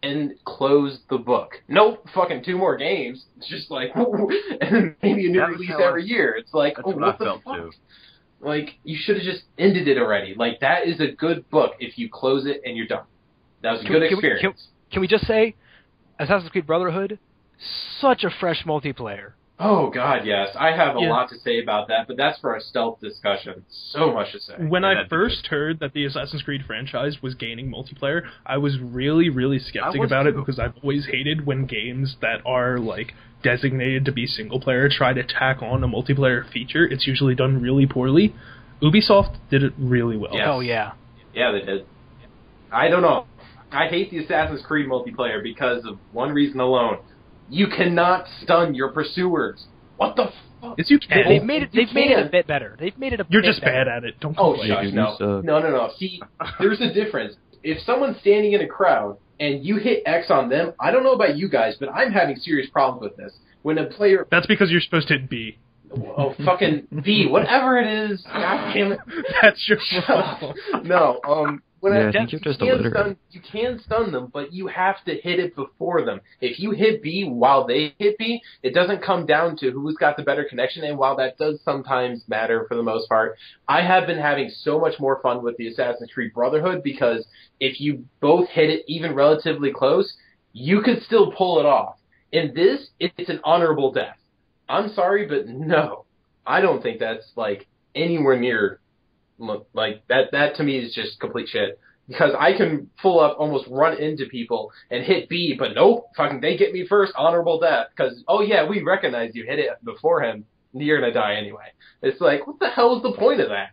and close the book. Nope, fucking 2 more games. It's just and maybe a new release every year. It's what the fuck? Too. You should have just ended it already. That is a good book if you close it and you're done. That was a good experience. Can we just say, Assassin's Creed Brotherhood, such a fresh multiplayer. Oh, God, yes. I have a lot to say about that, but that's for a stealth discussion. So much to say. When I first heard that the Assassin's Creed franchise was gaining multiplayer, I was really, really skeptic about it because I've always hated when games that are, designated to be single-player try to tack on a multiplayer feature. It's usually done really poorly. Ubisoft did it really well. Yes. Oh, yeah. Yeah, they did. I don't know. I hate the Assassin's Creed multiplayer because of one reason alone. You cannot stun your pursuers. What the fuck? Yes, you can. They've made it a bit better. They've made it a You're bit just better. bad at it. Don't complain. complain. No. See, there's a difference. If someone's standing in a crowd and you hit X on them, I don't know about you guys, but I'm having serious problems with this. When a player... That's because you're supposed to hit B. Oh, fucking B. Whatever it is. God damn it. That's your problem. No, I think you're just illiterate. You can stun them, but you have to hit it before them. If you hit B while they hit B, it doesn't come down to who's got the better connection, and while that does sometimes matter for the most part, I have been having so much more fun with the Assassin's Creed Brotherhood because if you both hit it even relatively close, you could still pull it off. In this, it's an honorable death. I'm sorry, but no. I don't think that's, anywhere near... that to me is just complete shit. Because I can full up almost run into people and hit B, but nope, fucking they get me first, honorable death. Because, oh yeah, we recognize you hit it before him, you're gonna die anyway. It's what the hell is the point of that?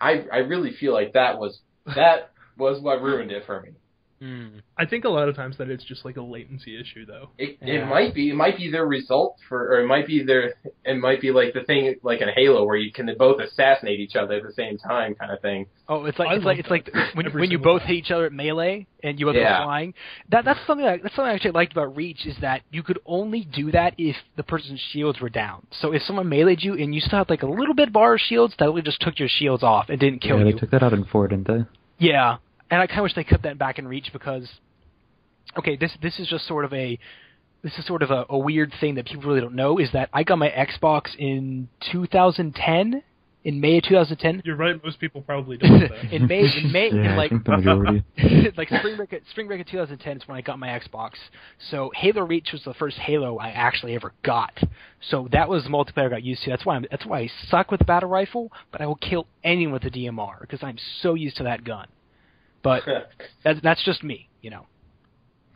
I really feel like that was what ruined it for me. I think a lot of times that it's just a latency issue, though. It might be. It might be their result or it might be the thing in Halo where you can both assassinate each other at the same time, kind of thing. Oh, it's like when you both hit each other at melee and you both are flying. That's something I actually liked about Reach is that you could only do that if the person's shields were down. So if someone meleeed you and you still had a little bit bar of shields, that would just took your shields off and didn't kill you. Yeah, they took that out in 4, didn't they? Yeah. And I kind of wish they kept that back in Reach because okay, this is just sort of a weird thing that people really don't know, is that I got my Xbox in 2010. In May of 2010. You're right. Most people probably don't know that. in May, yeah, in like I think the majority. like spring break of 2010 is when I got my Xbox. So Halo Reach was the first Halo I actually ever got. So that was the multiplayer I got used to. That's why I suck with the battle rifle, but I will kill anyone with the DMR because I'm so used to that gun. But that's just me, you know.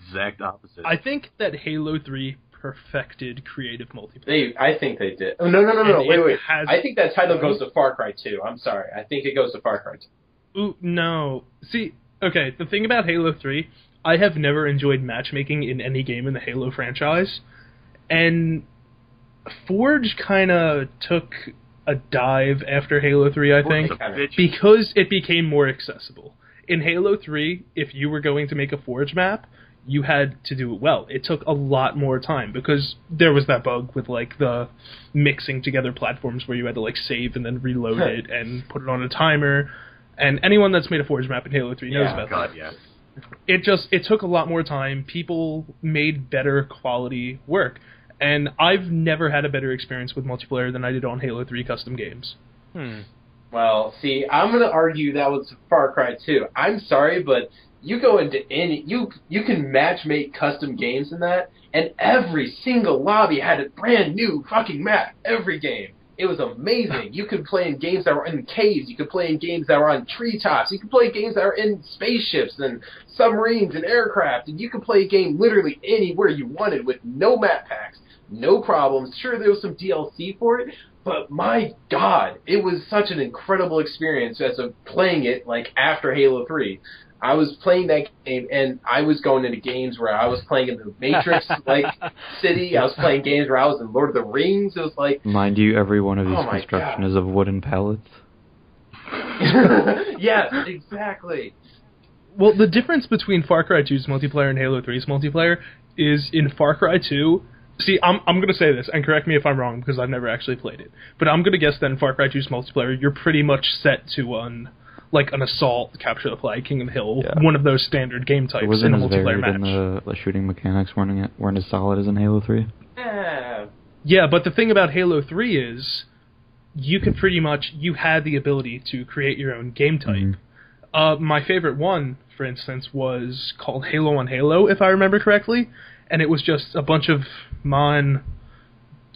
Exact opposite. I think that Halo 3 perfected creative multiplayer. I think they did. Oh, no, wait. I think that title goes to Far Cry 2. I'm sorry. I think it goes to Far Cry 2. Ooh, no. See, okay, the thing about Halo 3, I have never enjoyed matchmaking in any game in the Halo franchise, and Forge kind of took a dive after Halo 3, I think, because it became more accessible. In Halo 3, if you were going to make a Forge map, you had to do it well. It took a lot more time because there was that bug with like the mixing together platforms where you had to like save and then reload it and put it on a timer. And anyone that's made a Forge map in Halo 3 knows about that. Yeah. It took a lot more time. People made better quality work. And I've never had a better experience with multiplayer than I did on Halo 3 custom games. Well, see, I'm going to argue that was Far Cry 2. I'm sorry, but you go into any... You can match-make custom games in that, and every single lobby had a brand new fucking map. Every game. It was amazing. You could play in games that were in caves. You could play in games that were on treetops. You could play games that were in spaceships and submarines and aircraft. And you could play a game literally anywhere you wanted with no map packs, no problems. Sure, there was some DLC for it, but my God, it was such an incredible experience as of playing it like after Halo 3. I was playing that game, and I was going into games where I was playing in the Matrix like city. I was playing games where I was in Lord of the Rings. It was like, mind you, every one of these construction is of wooden pallets. Yes, exactly. Well, the difference between Far Cry 2's multiplayer and Halo 3's multiplayer is in Far Cry 2. See, I'm going to say this, and correct me if I'm wrong because I've never actually played it, but I'm going to guess that in Far Cry 2's multiplayer, you're pretty much set to an assault, capture the flag, King of the Hill, one of those standard game types in a multiplayer match. The shooting mechanics weren't as solid as in Halo 3. Yeah, but the thing about Halo 3 is you had the ability to create your own game type. My favorite one, for instance, was called Halo on Halo, if I remember correctly, and it was just a bunch of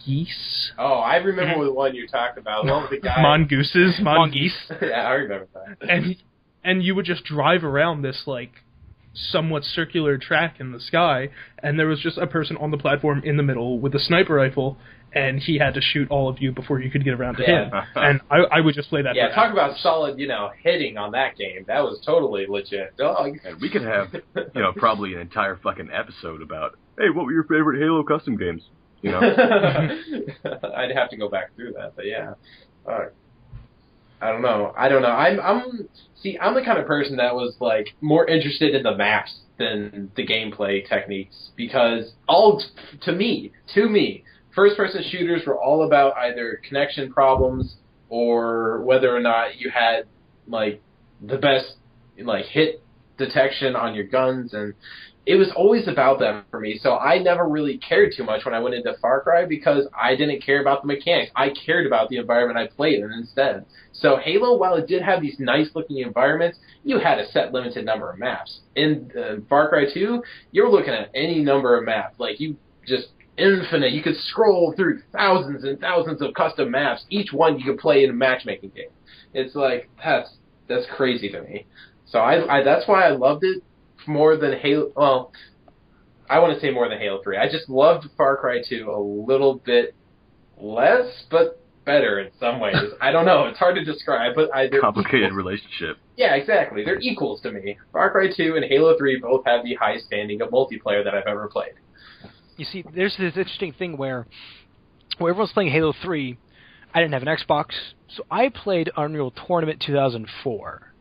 geese. Oh, I remember the one you talked about. One with the guy. Mongooses, mongeese. Yeah, I remember that. And you would just drive around this like somewhat circular track in the sky, and there was just a person on the platform in the middle with a sniper rifle, and he had to shoot all of you before you could get around to him. And I would just play that. Yeah, talk about solid, hitting on that game. That was totally legit. And we could have, probably an entire fucking episode about, hey, what were your favorite Halo custom games? I'd have to go back through that, but yeah. I don't know. I'm the kind of person that was like more interested in the maps than the gameplay techniques, because to me, first-person shooters were all about either connection problems or whether or not you had like the best hit detection on your guns, and it was always about that for me. So I never really cared too much when I went into Far Cry because I didn't care about the mechanics. I cared about the environment I played in instead. So Halo, while it did have these nice-looking environments, you had a set limited number of maps. In Far Cry 2, you're looking at any number of maps. Like, you just infinite. You could scroll through thousands and thousands of custom maps. Each one you could play in a matchmaking game. It's like, that's crazy to me. So I that's why I loved it more than Halo. Well, I want to say more than Halo 3. I just loved Far Cry 2 a little bit less, but better in some ways. I don't know. It's hard to describe, but complicated relationship. Yeah, exactly. They're equals to me. Far Cry 2 and Halo 3 both have the highest standing of multiplayer that I've ever played. You see, there's this interesting thing where everyone's playing Halo 3. I didn't have an Xbox, so I played Unreal Tournament 2004.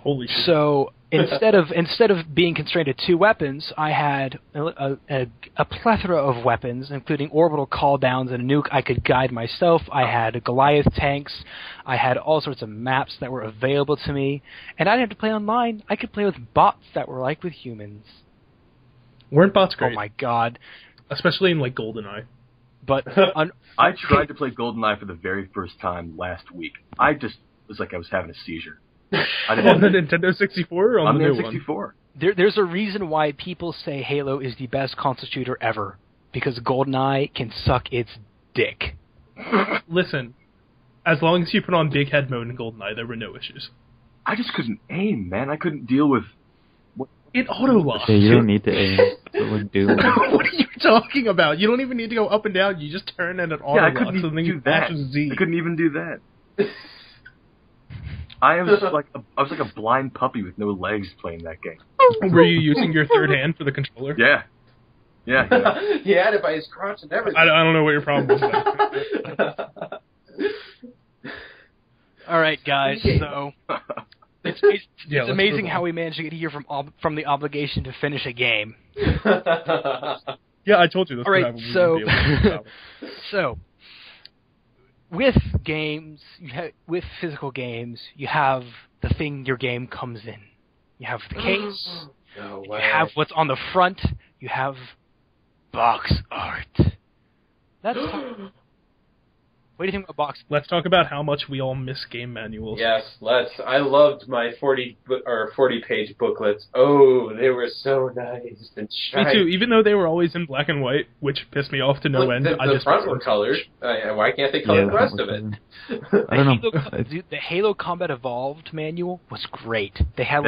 Holy shit. So instead of being constrained to 2 weapons, I had a plethora of weapons, including orbital call downs and a nuke I could guide myself. I had Goliath tanks. I had all sorts of maps that were available to me, and I didn't have to play online. I could play with bots that were like with humans. Weren't bots great? Oh my god! Especially in like GoldenEye. But I tried to play GoldenEye for the very first time last week. I just was like I was having a seizure. On the Nintendo 64 or on the new one? 64. There's a reason why people say Halo is the best console shooter ever, because GoldenEye can suck its dick. Listen, as long as you put on Big Head mode in GoldenEye, there were no issues. I just couldn't aim, man. I couldn't deal with... It auto-locks. Yeah, you don't need to aim. It would do. What are you talking about? You don't even need to go up and down. You just turn and it auto-locks. I couldn't and then even you do that. Z. I couldn't even do that. I was like a blind puppy with no legs playing that game. Were you using your third hand for the controller? Yeah. Yeah. You know. He had it by his crotch and everything. I don't know what your problem was. All right, guys. So it's amazing how we managed to get here from the obligation to finish a game. Yeah, I told you this. All right, so with games, with physical games, you have the thing your game comes in. You have the case. No you way. have what's on the front. You have box art. That's what do you think about box? Let's talk about how much we all miss game manuals. Yes, let's. I loved my 40-page booklets. Oh, they were so nice and shiny. Me too. Even though they were always in black and white, which pissed me off to no end. The front were colored. Why can't they color the rest of it? I don't know. The Halo Combat Evolved manual was great. They had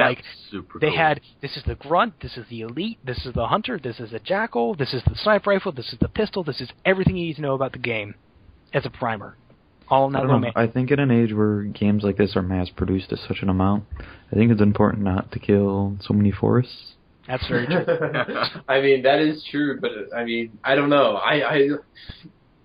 super they cool. had this is the grunt, this is the elite, this is the hunter, this is the jackal, this is the sniper rifle, this is the pistol, this is everything you need to know about the game as a primer. All in that little manual. I think in an age where games like this are mass-produced to such an amount, I think it's important not to kill so many forests. That's very true. I mean, that is true, but I mean, I don't know.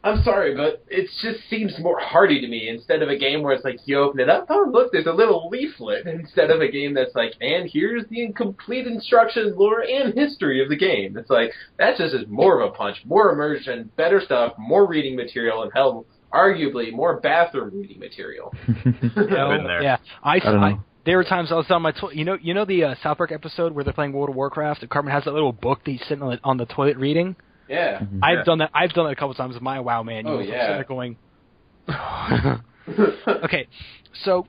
I'm sorry, but it just seems more hearty to me instead of a game where it's like you open it up, oh look, there's a little leaflet, instead of a game that's like, and here's the incomplete instructions, lore, and history of the game. It's like, that just is more of a punch, more immersion, better stuff, more reading material, and hell, arguably more bathroom reading material. Been there. Yeah, I don't know. There were times I was on my you know the South Park episode where they're playing World of Warcraft and Cartman has that little book that he's sitting on the toilet reading. Yeah. Mm-hmm. I've done that a couple times with my WoW manual. Oh, yeah. I'm sitting there going. Okay, so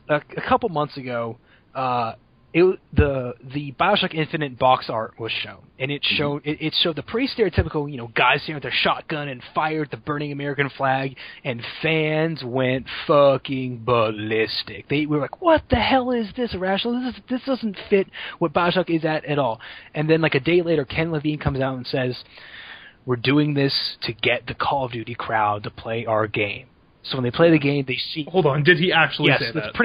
a couple months ago, the BioShock Infinite box art was shown, and it showed the pretty stereotypical, guys sitting with their shotgun and fired the burning American flag, and fans went fucking ballistic. They were like, "What the hell is this, Irrational? This doesn't fit what BioShock is at all." And then like a day later, Ken Levine comes out and says, "We're doing this to get the Call of Duty crowd to play our game." So when they play the game, they see... Hold on, did he actually say that?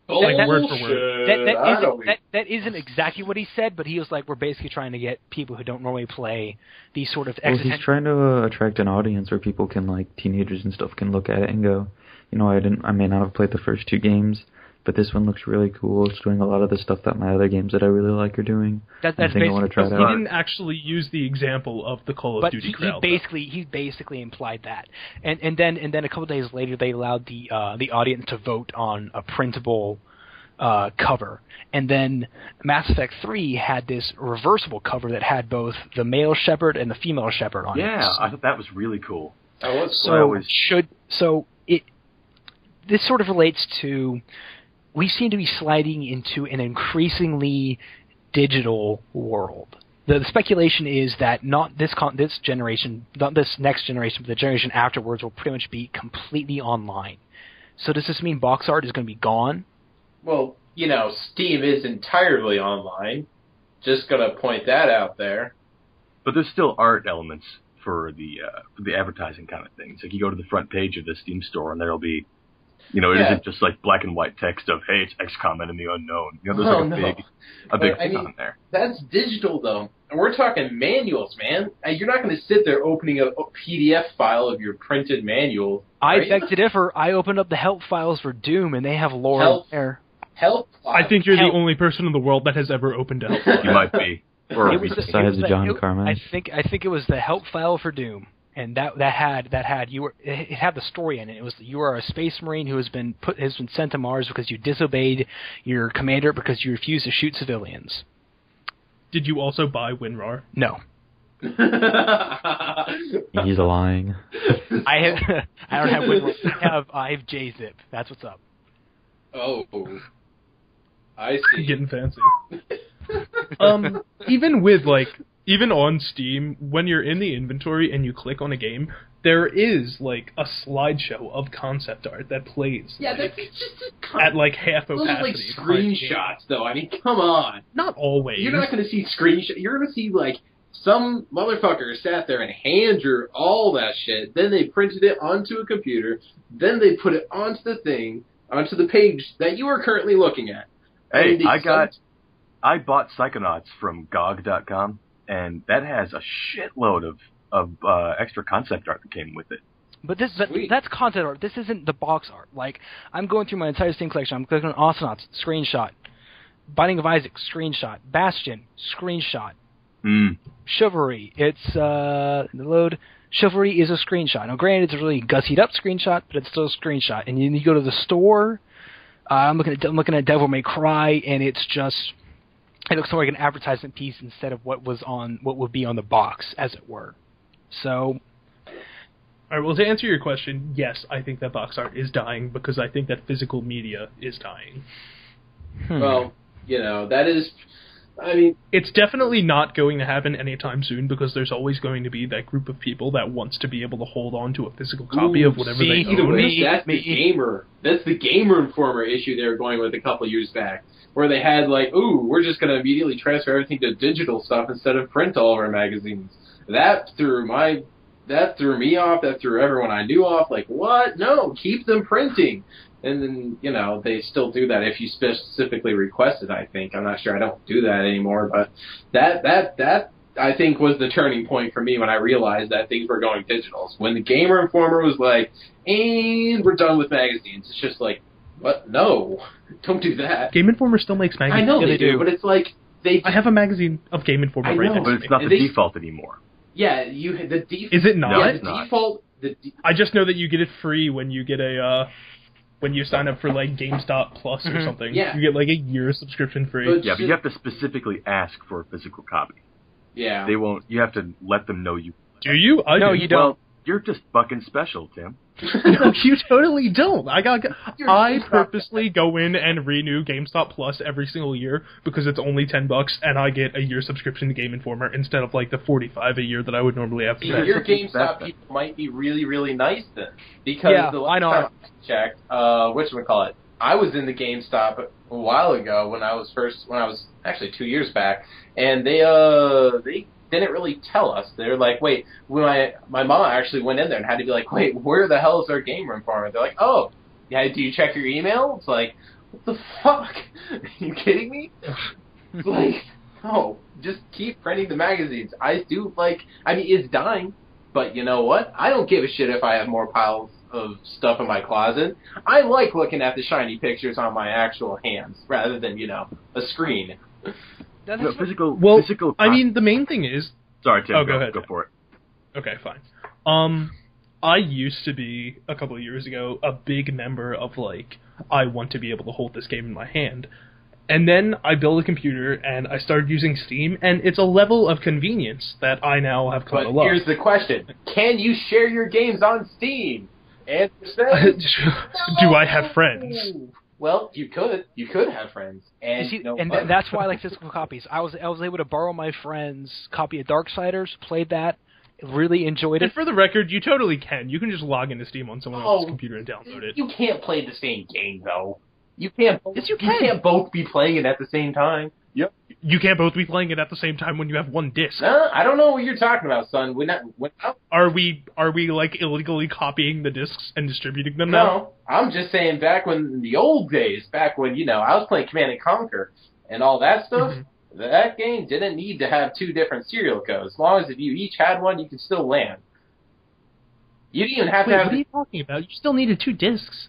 Like word for word. That isn't exactly what he said, but he was like, we're basically trying to get people who don't normally play these sort of... Well, he's trying to attract an audience where people can, like, teenagers and stuff can look at it and go, I may not have played the first two games, but this one looks really cool. It's doing a lot of the stuff that my other games that I really like are doing. That's I think I want to try it He out. didn't actually use the example of the Call of Duty crowd. He basically implied that, and then a couple days later they allowed the audience to vote on a printable cover, and then Mass Effect 3 had this reversible cover that had both the male Shepard and the female Shepard on it. Yeah, I thought that was really cool. That was this sort of relates to. We seem to be sliding into an increasingly digital world. The speculation is that not this generation, not this next generation, but the generation afterwards will pretty much be completely online. So does this mean box art is going to be gone? Well, Steam is entirely online. Just going to point that out there. But there's still art elements for the advertising kind of things. Like you go to the front page of the Steam store and there'll be... it isn't just like black and white text of, hey, it's XCOM Enemy Unknown. There's a big thing on there. That's digital, though. And we're talking manuals, man. You're not going to sit there opening a PDF file of your printed manual. Right? I beg to differ. I opened up the help files for Doom, and they have lore there. Help files? I think you're the only person in the world that has ever opened a help file. You might be. Besides John Carmack. I think it was the help file for Doom. And it had the story in it. It was you are a space marine who has been sent to Mars because you disobeyed your commander because you refused to shoot civilians. did you also buy WinRAR? No. He's lying. I don't have WinRAR. I have JZip. That's what's up. Oh, I see. Getting fancy. Even on Steam, when you're in the inventory and you click on a game, there is like a slideshow of concept art that plays. Yeah, that's just at like half those are like opacity. screenshots, though. I mean, come on. Not always. You're not going to see screenshots. You're going to see like some motherfucker sat there and hand drew all that shit. Then they printed it onto a computer. Then they put it onto the thing, onto the page that you are currently looking at. Hey, I bought Psychonauts from GOG.com, and that has a shitload of extra concept art that came with it. But that's concept art. This isn't the box art. Like, I'm going through my entire Steam collection. I'm clicking on Osonauts, screenshot. Binding of Isaac, screenshot. Bastion, screenshot. Chivalry, it's load. Chivalry is a screenshot. Now, granted, it's a really gussied up screenshot, but it's still a screenshot. And then you go to the store. I'm looking at Devil May Cry, and it looks more like an advertisement piece instead of what would be on the box, as it were. So, all right. Well, to answer your question, yes, I think that box art is dying because I think that physical media is dying. Well, that is. I mean, it's definitely not going to happen anytime soon because there's always going to be that group of people that wants to be able to hold on to a physical copy of whatever they own. That's the Gamer Informer issue they were going with a couple years back, where they had like, we're just going to immediately transfer everything to digital stuff instead of print all of our magazines. That threw me off. That threw everyone I knew off. Like, what? No, keep them printing. And then, they still do that if you specifically request it, I think. I'm not sure. I don't do that anymore. But that I think, was the turning point for me when I realized that things were going digital. When the Gamer Informer was like, and we're done with magazines. It's just like, what? No, don't do that. Game Informer still makes magazines. I know they do, but it's like, I have a magazine of Game Informer right next to me. But it's not the default anymore. Yeah, the default. Is it not? Yeah, it's not. Default. I just know that you get it free when you get when you sign up for like GameStop Plus or something. Yeah. You get like a year subscription free. But you have to specifically ask for a physical copy. Yeah. They won't. You have to let them know you. Do you? No, you don't. Well, you're just fucking special, Tim. No, you totally don't. I purposely go in and renew GameStop Plus every single year because it's only $10 and I get a year subscription to Game Informer instead of like the $45 a year that I would normally have to pay. Your GameStop people might be really, really nice then, because the last time I checked, whatchamacallit, I was in the GameStop a while ago when I was actually 2 years back, and they didn't really tell us. They're like, wait, my mom actually went in there and had to be like, wait, where the hell is our Gamer Informer? They're like, oh, yeah, do you check your email? It's like, what the fuck? Are you kidding me? It's like, no, just keep printing the magazines. It's dying, but you know what? I don't give a shit if I have more piles of stuff in my closet. I like looking at the shiny pictures on my actual hands rather than, a screen. Physical. I mean, the main thing is. Sorry, Tim. Go ahead. Go for it. Okay, fine. I used to be a couple of years ago a big member of like, I want to be able to hold this game in my hand, and then I built a computer and I started using Steam, and it's a level of convenience that I now have come to love. Here's the question: can you share your games on Steam? And do I have friends? Well, you could have friends, and that's why I like physical copies. I was able to borrow my friend's copy of Darksiders, played that, really enjoyed it. And for the record, you totally can. You can just log into Steam on someone else's computer and download it. You can't play the same game though. You can't. Yes, you can. You can't both be playing it at the same time. Yep. You can't both be playing it at the same time when you have one disc. I don't know what you're talking about, son. Are we like illegally copying the discs and distributing them now? No, I'm just saying back when in the old days, back when I was playing Command and Conquer and all that stuff. That game didn't need to have two different serial codes. As long as if you each had one, you could still land. You didn't even have to have. What are you talking about? You still needed two discs.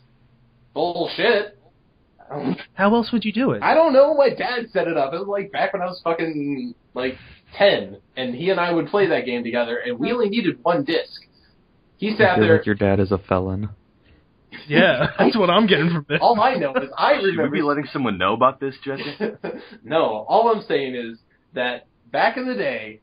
Bullshit. How else would you do it? I don't know. My dad set it up. It was like back when I was fucking 10, and he and I would play that game together, and we only needed one disc. He sat there. Like your dad is a felon. Yeah, that's what I'm getting from this. All I know is I remember. Should we be letting someone know about this, Jesse? No, all I'm saying is that back in the day,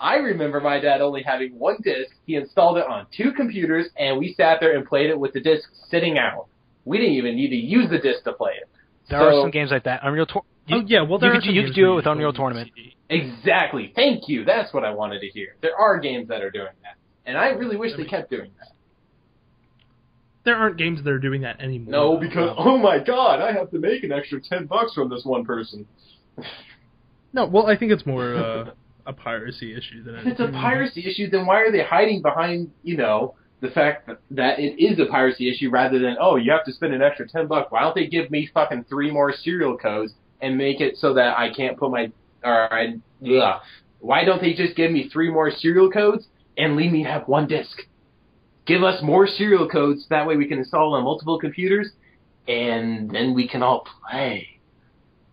I remember my dad only having one disc. He installed it on 2 computers, and we sat there and played it with the disc sitting out. We didn't even need to use the disc to play it. There are some games like that. Unreal Tournament. You could do it with Unreal Tournament. Exactly. Thank you. That's what I wanted to hear. There are games that are doing that, and I really wish they kept doing that. There aren't games that are doing that anymore. No, because oh my god, I have to make an extra $10 from this one person. No, well, I think it's more a piracy issue than anything. If it's a piracy issue, then why are they hiding behind, the fact that it is a piracy issue rather than, oh, you have to spend an extra $10? Why don't they give me fucking 3 more serial codes and make it so that I can't put my... Why don't they just give me 3 more serial codes and leave me have 1 disc? Give us more serial codes, that way we can install on multiple computers, and then we can all play.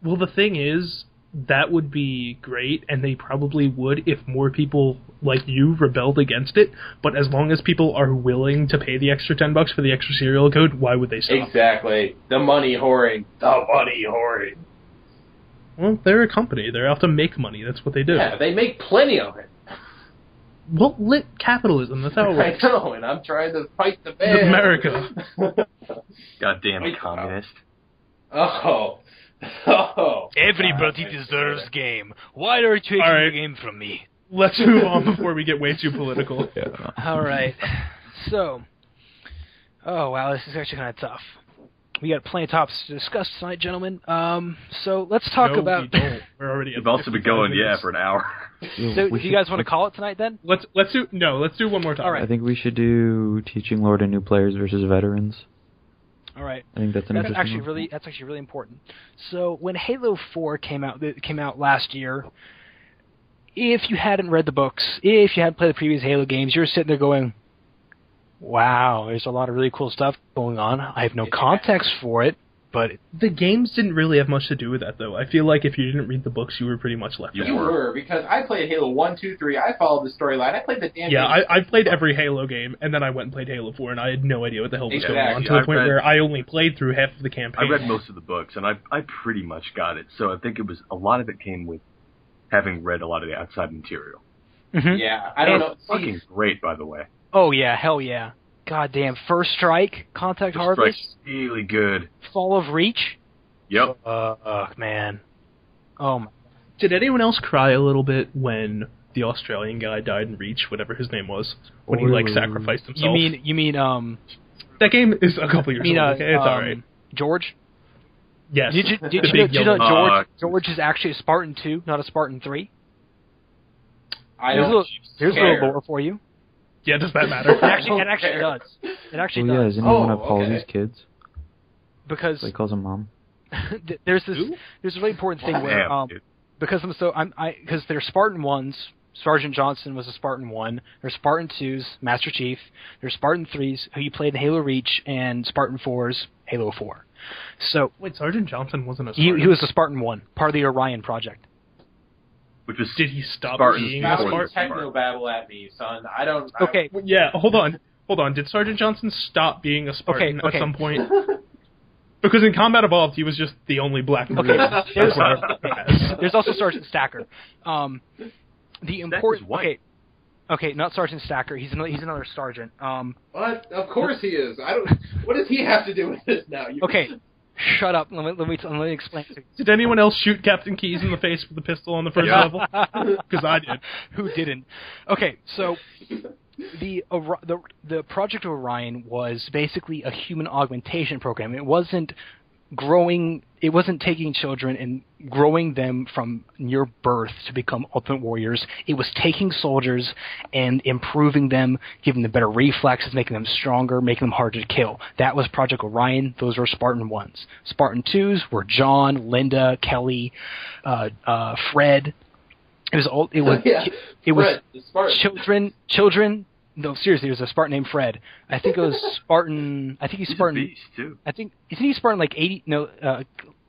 Well, the thing is, that would be great, and they probably would if more people like you rebelled against it, but as long as people are willing to pay the extra $10 for the extra serial code, why would they stop? Exactly. The money whoring. The money whoring. Well, they're a company. They're out to make money. That's what they do. Yeah, they make plenty of it. Well, lit capitalism. That's how it works. I know, and I'm trying to fight the ban. America. Goddamn communist. Oh. Everybody deserves game. Why are you taking the game from me? Let's move on before we get way too political. Yeah. All right. So, oh wow, this is actually kind of tough. We got plenty of topics to discuss tonight, gentlemen. So let's talk about. We don't. We're already. We've also been going, for an hour. So, do you guys want to call it tonight then? Let's do one more time. All right. I think we should do teaching lore to new players versus veterans. All right. I think that's actually really important. So when Halo 4 came out last year, if you hadn't read the books, if you hadn't played the previous Halo games, you're sitting there going, "Wow, there's a lot of really cool stuff going on. I have no context for it." But the games didn't really have much to do with that, though. I feel like if you didn't read the books, you were pretty much left out. You were, because I played Halo 1, 2, 3. I followed the storyline. I played the damn game. I played every Halo game, and then I went and played Halo 4, and I had no idea what the hell was going on, to the point where I only played through half of the campaign. I read most of the books, and I pretty much got it. So I think a lot of it came with having read a lot of the outside material. Mm-hmm. Yeah, I don't know. It's fucking great, by the way. Oh, yeah, hell yeah. Goddamn, First Strike, Contact Harvest. Strike's really good. Fall of Reach. Yep. Man. Oh, my. Did anyone else cry a little bit when the Australian guy died in Reach, whatever his name was, when he, sacrificed himself? You mean, that game is a couple years old, okay? It's alright. George? Yes. Did you know George is actually a Spartan 2, not a Spartan 3? Here's a little lore for you. Yeah, does that matter? It actually does. It actually does. Does anyone want to call these kids? Because he calls them mom. There's a really important thing where because they're Spartan 1s. Sergeant Johnson was a Spartan 1. There's Spartan 2s, Master Chief. There's Spartan 3s, who you played in Halo Reach, and Spartan 4s, Halo 4. So wait, Sergeant Johnson wasn't a Spartan? He was a Spartan 1, part of the Orion project. Did he stop being a Spartan? Techno babble at me, son. Okay. Yeah, hold on. Did Sergeant Johnson stop being a Spartan at some point? Because in Combat Evolved, he was just the only black Marine. There's also Sergeant Stacker. The important okay, not Sergeant Stacker. He's another sergeant. What? Of course he is. What does he have to do with this now? Okay, shut up. Let me explain. Did anyone else shoot Captain Keyes in the face with a pistol on the first level? Because I did. Who didn't? Okay, so the Project Orion was basically a human augmentation program. It wasn't taking children and growing them from near birth to become Ultimate Warriors. It was taking soldiers and improving them, giving them better reflexes, making them stronger, making them harder to kill. That was Project Orion. Those were Spartan 1s. Spartan 2s were John, Linda, Kelly, Fred. It was children. No, seriously, there's a Spartan named Fred. I think it was Spartan. I think he's Spartan. He's a beast, too. Isn't he Spartan like 80? No,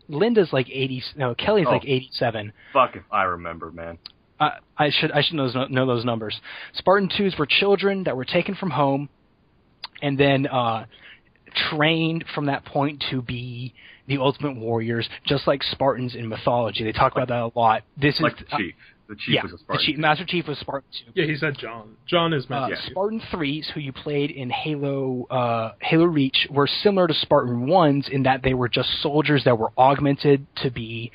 Linda's like 80. No, Kelly's like 87. Fuck if I remember, man. I should know those numbers. Spartan 2s were children that were taken from home, and then trained from that point to be the Ultimate Warriors, just like Spartans in mythology. They talk about that a lot. Chief. The chief was a Spartan. Master Chief was Spartan 2. Yeah, he said John. John is Master Chief. Spartan 3s, who you played in Halo Reach, were similar to Spartan 1s in that they were just soldiers that were augmented to be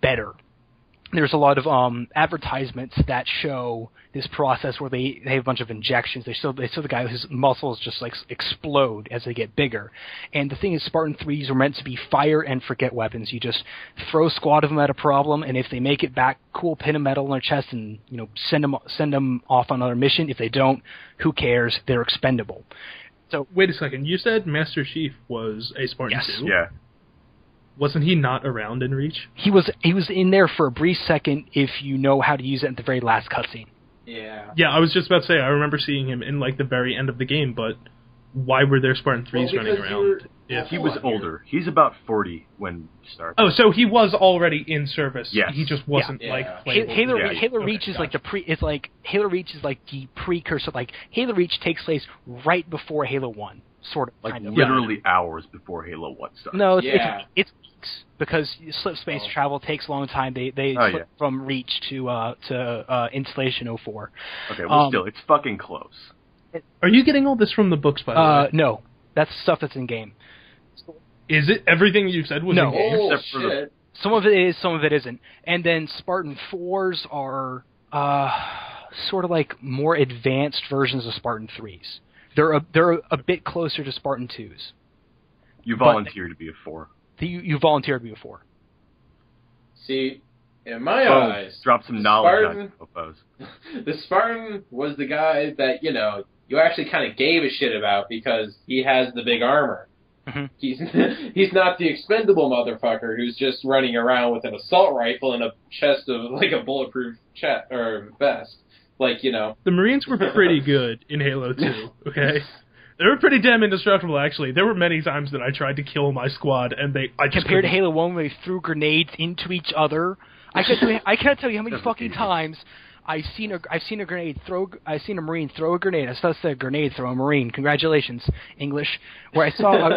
better. There's a lot of advertisements that show this process where they have a bunch of injections. They show the guy whose muscles just like explode as they get bigger. And the thing is, Spartan 3s were meant to be fire and forget weapons. You just throw a squad of them at a problem, and if they make it back, cool, pin a medal in their chest and send them off on another mission. If they don't, who cares? They're expendable. So wait a second. You said Master Chief was a Spartan 2? Yeah. Wasn't he not around in Reach? He was in there for a brief second if you know how to use it at the very last cutscene. Yeah. Yeah, I was just about to say, I remember seeing him in like the very end of the game, but why were there Spartan 3s running around? He was older. He's about 40 when he started. Oh, so he was already in service. Yes. He just wasn't like playable. Halo Reach is like Halo Reach is like the precursor. Like Halo Reach takes place right before Halo 1, sort of. Like kind of. literally hours before Halo 1 started. No, it's weeks because slip space travel takes a long time. They slip from Reach to Installation 04. Okay, well still, it's fucking close. Are you getting all this from the books, by the way? No, that's stuff that's in game. Is it everything you said was in game? Oh, shit. Some of it is, some of it isn't. And then Spartan 4s are sort of like more advanced versions of Spartan 3s. They're a bit closer to Spartan 2s. You volunteer to be a 4. You volunteer to be a 4. See, in my eyes, drop some knowledge on Popos. The Spartan was the guy that, you actually kind of gave a shit about because he has the big armor. Mm-hmm. He's not the expendable motherfucker who's just running around with an assault rifle and a chest of like a bulletproof chest or vest, The Marines were pretty good in Halo 2. Okay, they were pretty damn indestructible. Actually, there were many times that I tried to kill my squad, and I just compared to Halo 1, where they threw grenades into each other. I can't tell you how many fucking times I've seen a Marine throw a grenade. I said a grenade throw a Marine. Congratulations, English. Where I saw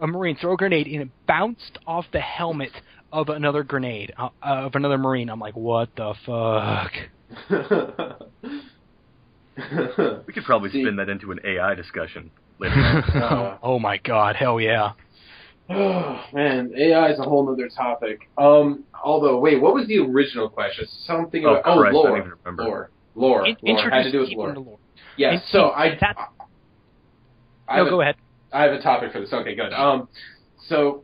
a Marine throw a grenade and it bounced off the helmet of another grenade of another Marine. I'm like, what the fuck? We could probably spin that into an AI discussion later on. Oh my god, hell yeah. Oh, man, AI is a whole other topic. Although, wait, what was the original question? Something about... Christ, lore. I don't even remember. Lore. Had to do with lore. Yes, so go ahead. I have a topic for this. Okay, good. So,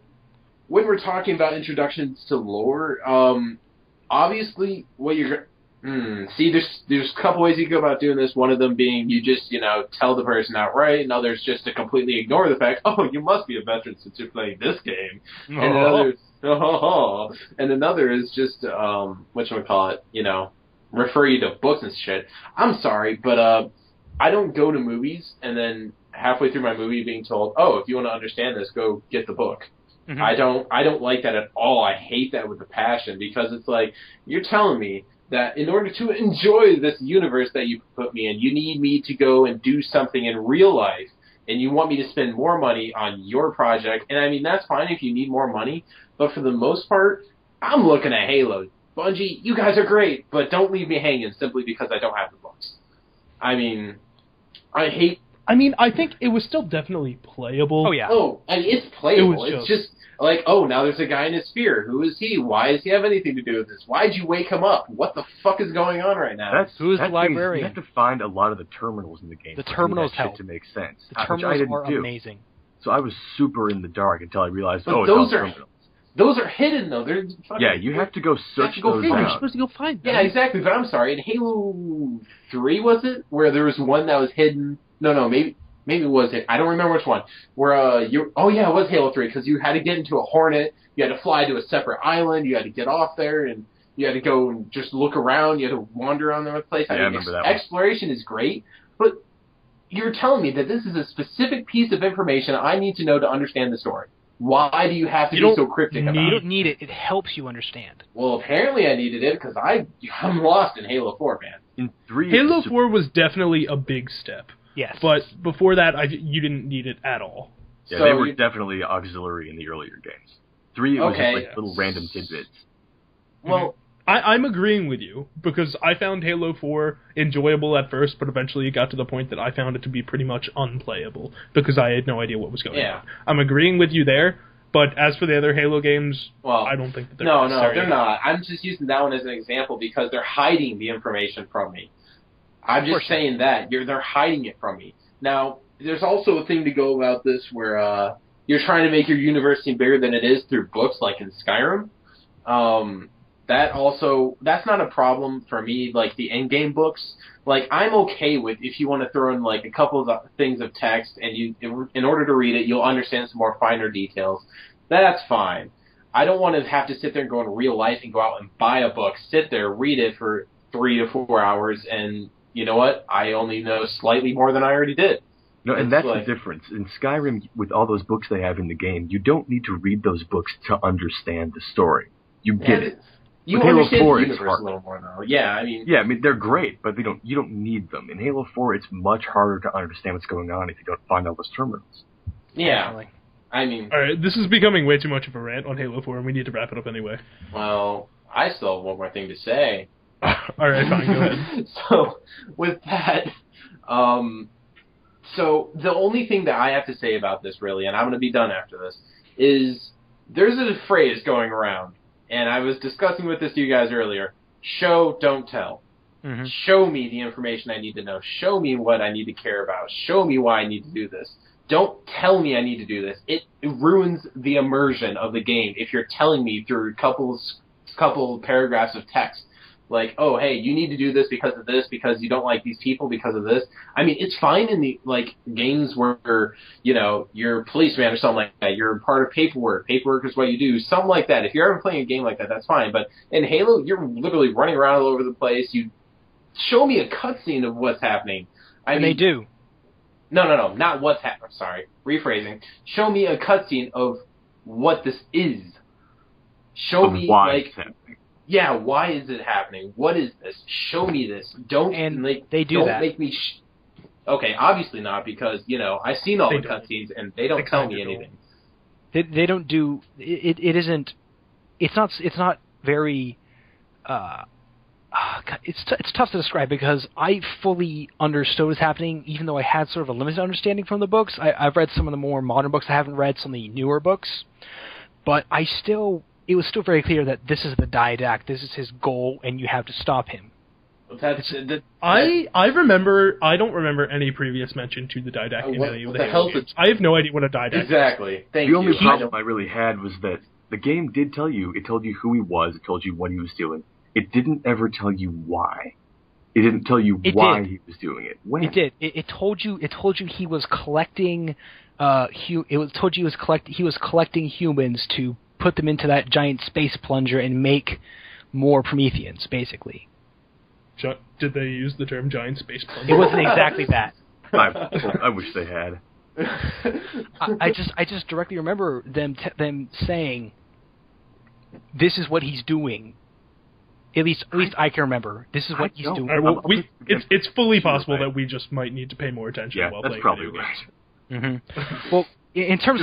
when we're talking about introductions to lore, obviously, what you're... See, there's a couple ways you go about doing this. One of them being you just, tell the person outright, and others just to completely ignore the fact, you must be a veteran since you're playing this game. And another is just, whatchamacallit, refer you to books and shit. I'm sorry, but I don't go to movies and then halfway through my movie being told, if you want to understand this, go get the book. Mm-hmm. I don't like that at all. I hate that with a passion because it's like, you're telling me that in order to enjoy this universe that you put me in, you need me to go and do something in real life, and you want me to spend more money on your project. And I mean, that's fine if you need more money, but for the most part, I'm looking at Halo. Bungie, you guys are great, but don't leave me hanging simply because I don't have the books. I mean, I think it was still definitely playable. Oh, yeah. It's playable. It's just like, now there's a guy in a sphere. Who is he? Why does he have anything to do with this? Why'd you wake him up? What the fuck is going on right now? Who's the librarian? You have to find a lot of the terminals in the game. The terminals help to make sense. The terminals are amazing. So I was super in the dark until I realized, those it's are terminals. Those are hidden, though. They're fucking, you have to go search those out. You're supposed to go find them. Yeah, exactly. But I'm sorry. In Halo 3, was it? Where there was one that was hidden? No, maybe it was it. I don't remember which one. Where it was Halo 3, because you had to get into a Hornet, you had to fly to a separate island, you had to get off there, and you had to go and just look around, you had to wander around the place. I remember that one. Exploration is great, but you're telling me that this is a specific piece of information I need to know to understand the story. Why do you have to be so cryptic about it? You don't need it. It helps you understand. Well, apparently I needed it, because I'm lost in Halo 4, man. In 3, Halo 4 was definitely a big step. Yes. But before that, you didn't need it at all. Yeah, they were definitely auxiliary in the earlier games. 3, it was just like little random tidbits. Well, I'm agreeing with you, because I found Halo 4 enjoyable at first, but eventually it got to the point that I found it to be pretty much unplayable, because I had no idea what was going on. I'm agreeing with you there, but as for the other Halo games, I don't think that they're necessary. No, they're not. I'm just using that one as an example because they're hiding the information from me. I'm just saying that. They're hiding it from me. Now, there's also a thing to go about this where you're trying to make your universe seem bigger than it is through books, like in Skyrim. That's not a problem for me, like the endgame books. Like, I'm okay with if you want to throw in like a couple of things of text and in order to read it, you'll understand some more finer details. That's fine. I don't want to have to sit there and go in real life and go out and buy a book, sit there, read it for 3 to 4 hours, and you know what? I only know slightly more than I already did. No, and that's the difference. In Skyrim, with all those books they have in the game, you don't need to read those books to understand the story. You get it. You with understand Halo 4, the universe a little more, though. Yeah, I mean, they're great, but you don't need them. In Halo 4, it's much harder to understand what's going on if you don't find all those terminals. Yeah, I mean... Alright, this is becoming way too much of a rant on Halo 4, and we need to wrap it up anyway. Well, I still have one more thing to say. Alright, fine, go ahead. So, with that, so the only thing that I have to say about this, really, and I'm going to be done after this, is there's a phrase going around, and I was discussing with this to you guys earlier, show, don't tell. Mm-hmm. Show me the information I need to know. Show me what I need to care about. Show me why I need to do this. Don't tell me I need to do this. It ruins the immersion of the game if you're telling me through a couple paragraphs of text. Like, oh, hey, you need to do this because of this, because you don't like these people because of this. I mean, it's fine in the, like, games where, you know, you're a policeman or something like that. You're part of paperwork. Paperwork is what you do. Something like that. If you're ever playing a game like that, that's fine. But in Halo, you're literally running around all over the place. You show me a cutscene of what's happening. I mean, they do. No, not what's happening. Sorry, rephrasing. Show me a cutscene of what this is. Show me, why like... it's happening. Yeah, why is it happening? What is this? Show me this. Don't they do don't that. Make me. Okay, obviously not, because I've seen all the cutscenes and they don't tell me anything. They don't do it. It isn't. It's not very. It's tough to describe because I fully understood what's happening, even though I had sort of a limited understanding from the books. I've read some of the more modern books. I haven't read some of the newer books, but it was still very clear that this is the Didact, this is his goal, and you have to stop him. I don't remember any previous mention to the Didact in any of the Halo games. I have no idea what a Didact is. Exactly. The only problem I really had was that the game did tell you, it told you who he was, it told you what he was doing. It didn't ever tell you why. It didn't tell you why he was doing it. When? It did. It told you he was collecting he was collecting humans to put them into that giant space plunger and make more Prometheans, basically. Did they use the term giant space plunger? It wasn't exactly that. I wish they had. I just directly remember them saying, "This is what he's doing." At least I can remember. This is what he's doing. Right, well, it's fully possible that we just might need to pay more attention while playing video games. Mm-hmm. Well, in terms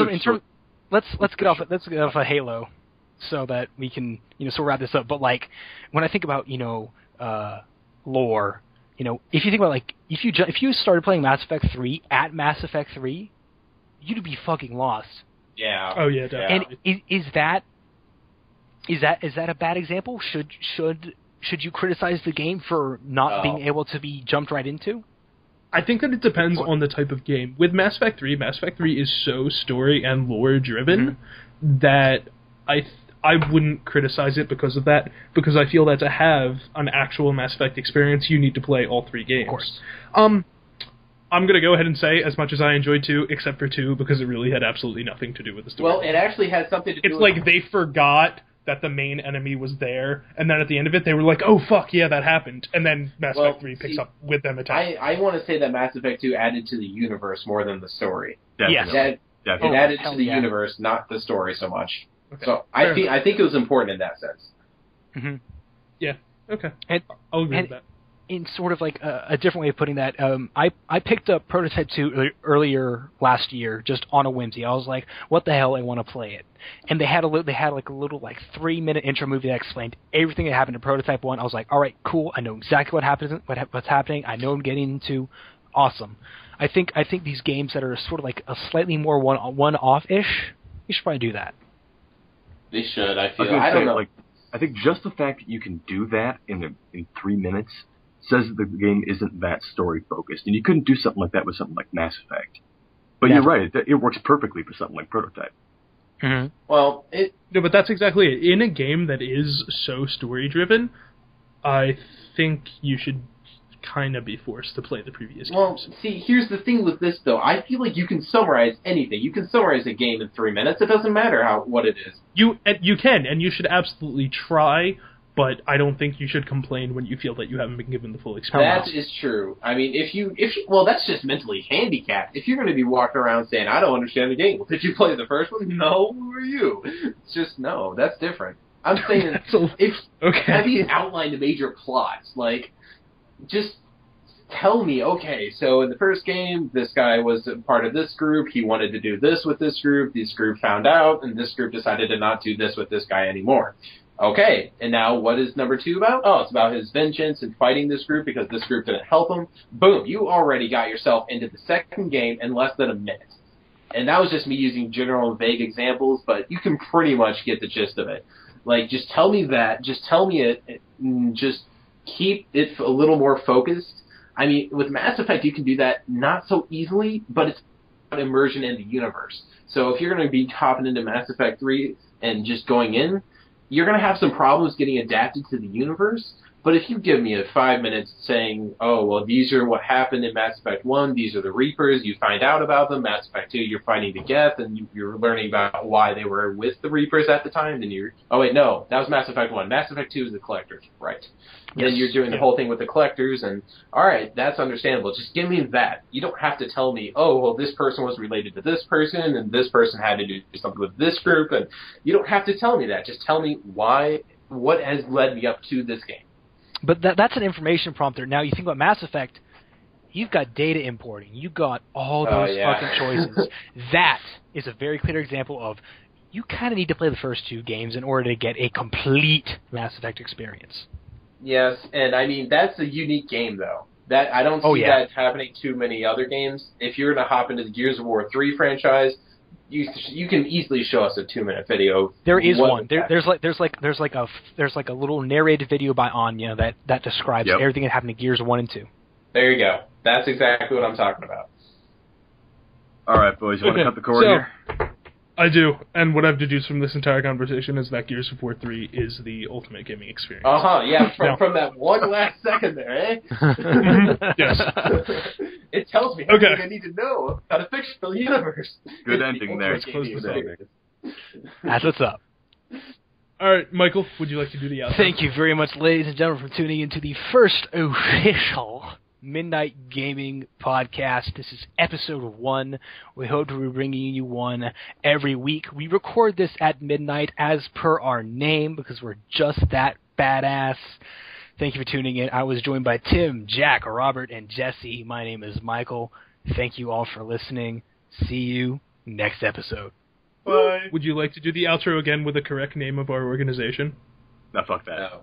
let's get off of Halo, so that we can so wrap this up. But like when I think about lore, if you think about if you started playing Mass Effect 3 at Mass Effect 3, you'd be fucking lost. Yeah. Oh yeah, definitely. And is that a bad example? Should you criticize the game for not being able to be jumped right into? I think that it depends on the type of game. With Mass Effect 3 is so story and lore driven that I wouldn't criticize it because of that, because I feel that to have an actual Mass Effect experience, you need to play all 3 games. Of course. I'm going to go ahead and say, as much as I enjoyed 2, except for 2, because it really had absolutely nothing to do with the story. Well, it actually had something to do with... It's like they forgot that the main enemy was there, and then at the end of it, they were like, oh, fuck, yeah, that happened. And then Mass Effect 3 picks up with them attacking. I want to say that Mass Effect 2 added to the universe more than the story. Definitely. Yes. It added to the universe, not the story so much. Okay. So I think it was important in that sense. Mm-hmm. Yeah, okay. I'll agree with that. in sort of like a different way of putting that, I picked up Prototype 2 earlier last year just on a whimsy. I was like, what the hell, I want to play it. And they had like a little 3-minute intro movie that explained everything that happened to Prototype 1. I was like, all right, cool. I know exactly what's happening. I know what I'm getting into. Awesome. I think these games that are sort of like a slightly more one-off-ish, you should probably do that. They should, I feel. I don't know. I think just the fact that you can do that in 3 minutes says that the game isn't that story-focused. And you couldn't do something like that with something like Mass Effect. But you're right, it works perfectly for something like Prototype. Mm-hmm. Well, No, but that's exactly it. In a game that is so story-driven, I think you should kind of be forced to play the previous games. Well, see, here's the thing with this, though. I feel like you can summarize anything. You can summarize a game in 3 minutes. It doesn't matter what it is. You can, and you should absolutely try, but I don't think you should complain when you feel that you haven't been given the full experience. That is true. I mean, if you well, that's just mentally handicapped. If you're going to be walking around saying, I don't understand the game, well, did you play the first one? No, who are you? It's just, no, that's different. I'm saying, have you outlined the major plots? Like, just tell me, okay, so in the first game, this guy was a part of this group, he wanted to do this with this group found out, and this group decided to not do this with this guy anymore. Okay, and now what is number 2 about? Oh, it's about his vengeance and fighting this group because this group didn't help him. Boom, you already got yourself into the second game in less than a minute. And that was just me using general and vague examples, but you can pretty much get the gist of it. Like, just tell me that, just tell me it, just keep it a little more focused. I mean, with Mass Effect, you can do that not so easily, but it's about immersion in the universe. So if you're going to be hopping into Mass Effect 3 and just going in, you're going to have some problems getting adapted to the universe. But if you give me 5 minutes saying, oh, well, these are what happened in Mass Effect 1, these are the Reapers, you find out about them, Mass Effect 2, you're fighting the Geth, and you're learning about why they were with the Reapers at the time, then you're, oh, wait, no, that was Mass Effect 1. Mass Effect 2 is the Collectors, right. Yes. Then you're doing the whole thing with the Collectors, and, all right, that's understandable. Just give me that. You don't have to tell me, oh, well, this person was related to this person, and this person had to do something with this group, and you don't have to tell me that. Just tell me what has led me up to this game. But that's an information prompter. Now, you think about Mass Effect, you've got data importing. You've got all those fucking choices. That is a very clear example of you kind of need to play the first 2 games in order to get a complete Mass Effect experience. Yes, and I mean, that's a unique game, though. That I don't see that happening too many other games. If you're going to hop into the Gears of War 3 franchise, you can easily show us a 2-minute video. There is one. There's like a little narrated video by Anya that describes everything that happened to Gears 1 and 2. There you go. That's exactly what I'm talking about. All right, boys, you want to cut the cord here? I do, and what I've deduced from this entire conversation is that Gears of War 3 is the ultimate gaming experience. Yeah, from that one last second there, eh? Yes. It tells me everything I need to know about a fictional universe. Good ending there. That's what's up. All right, Michael, would you like to do the outro? Thank you very much, ladies and gentlemen, for tuning into the first official Midnight Gaming Podcast. This is episode 1. We hope to be bringing you one every week. We record this at midnight as per our name because we're just that badass. Thank you for tuning in. I was joined by Tim, Jack, Robert, and Jesse. My name is Michael. Thank you all for listening. See you next episode. Bye. Would you like to do the outro again with the correct name of our organization? No, fuck that. No.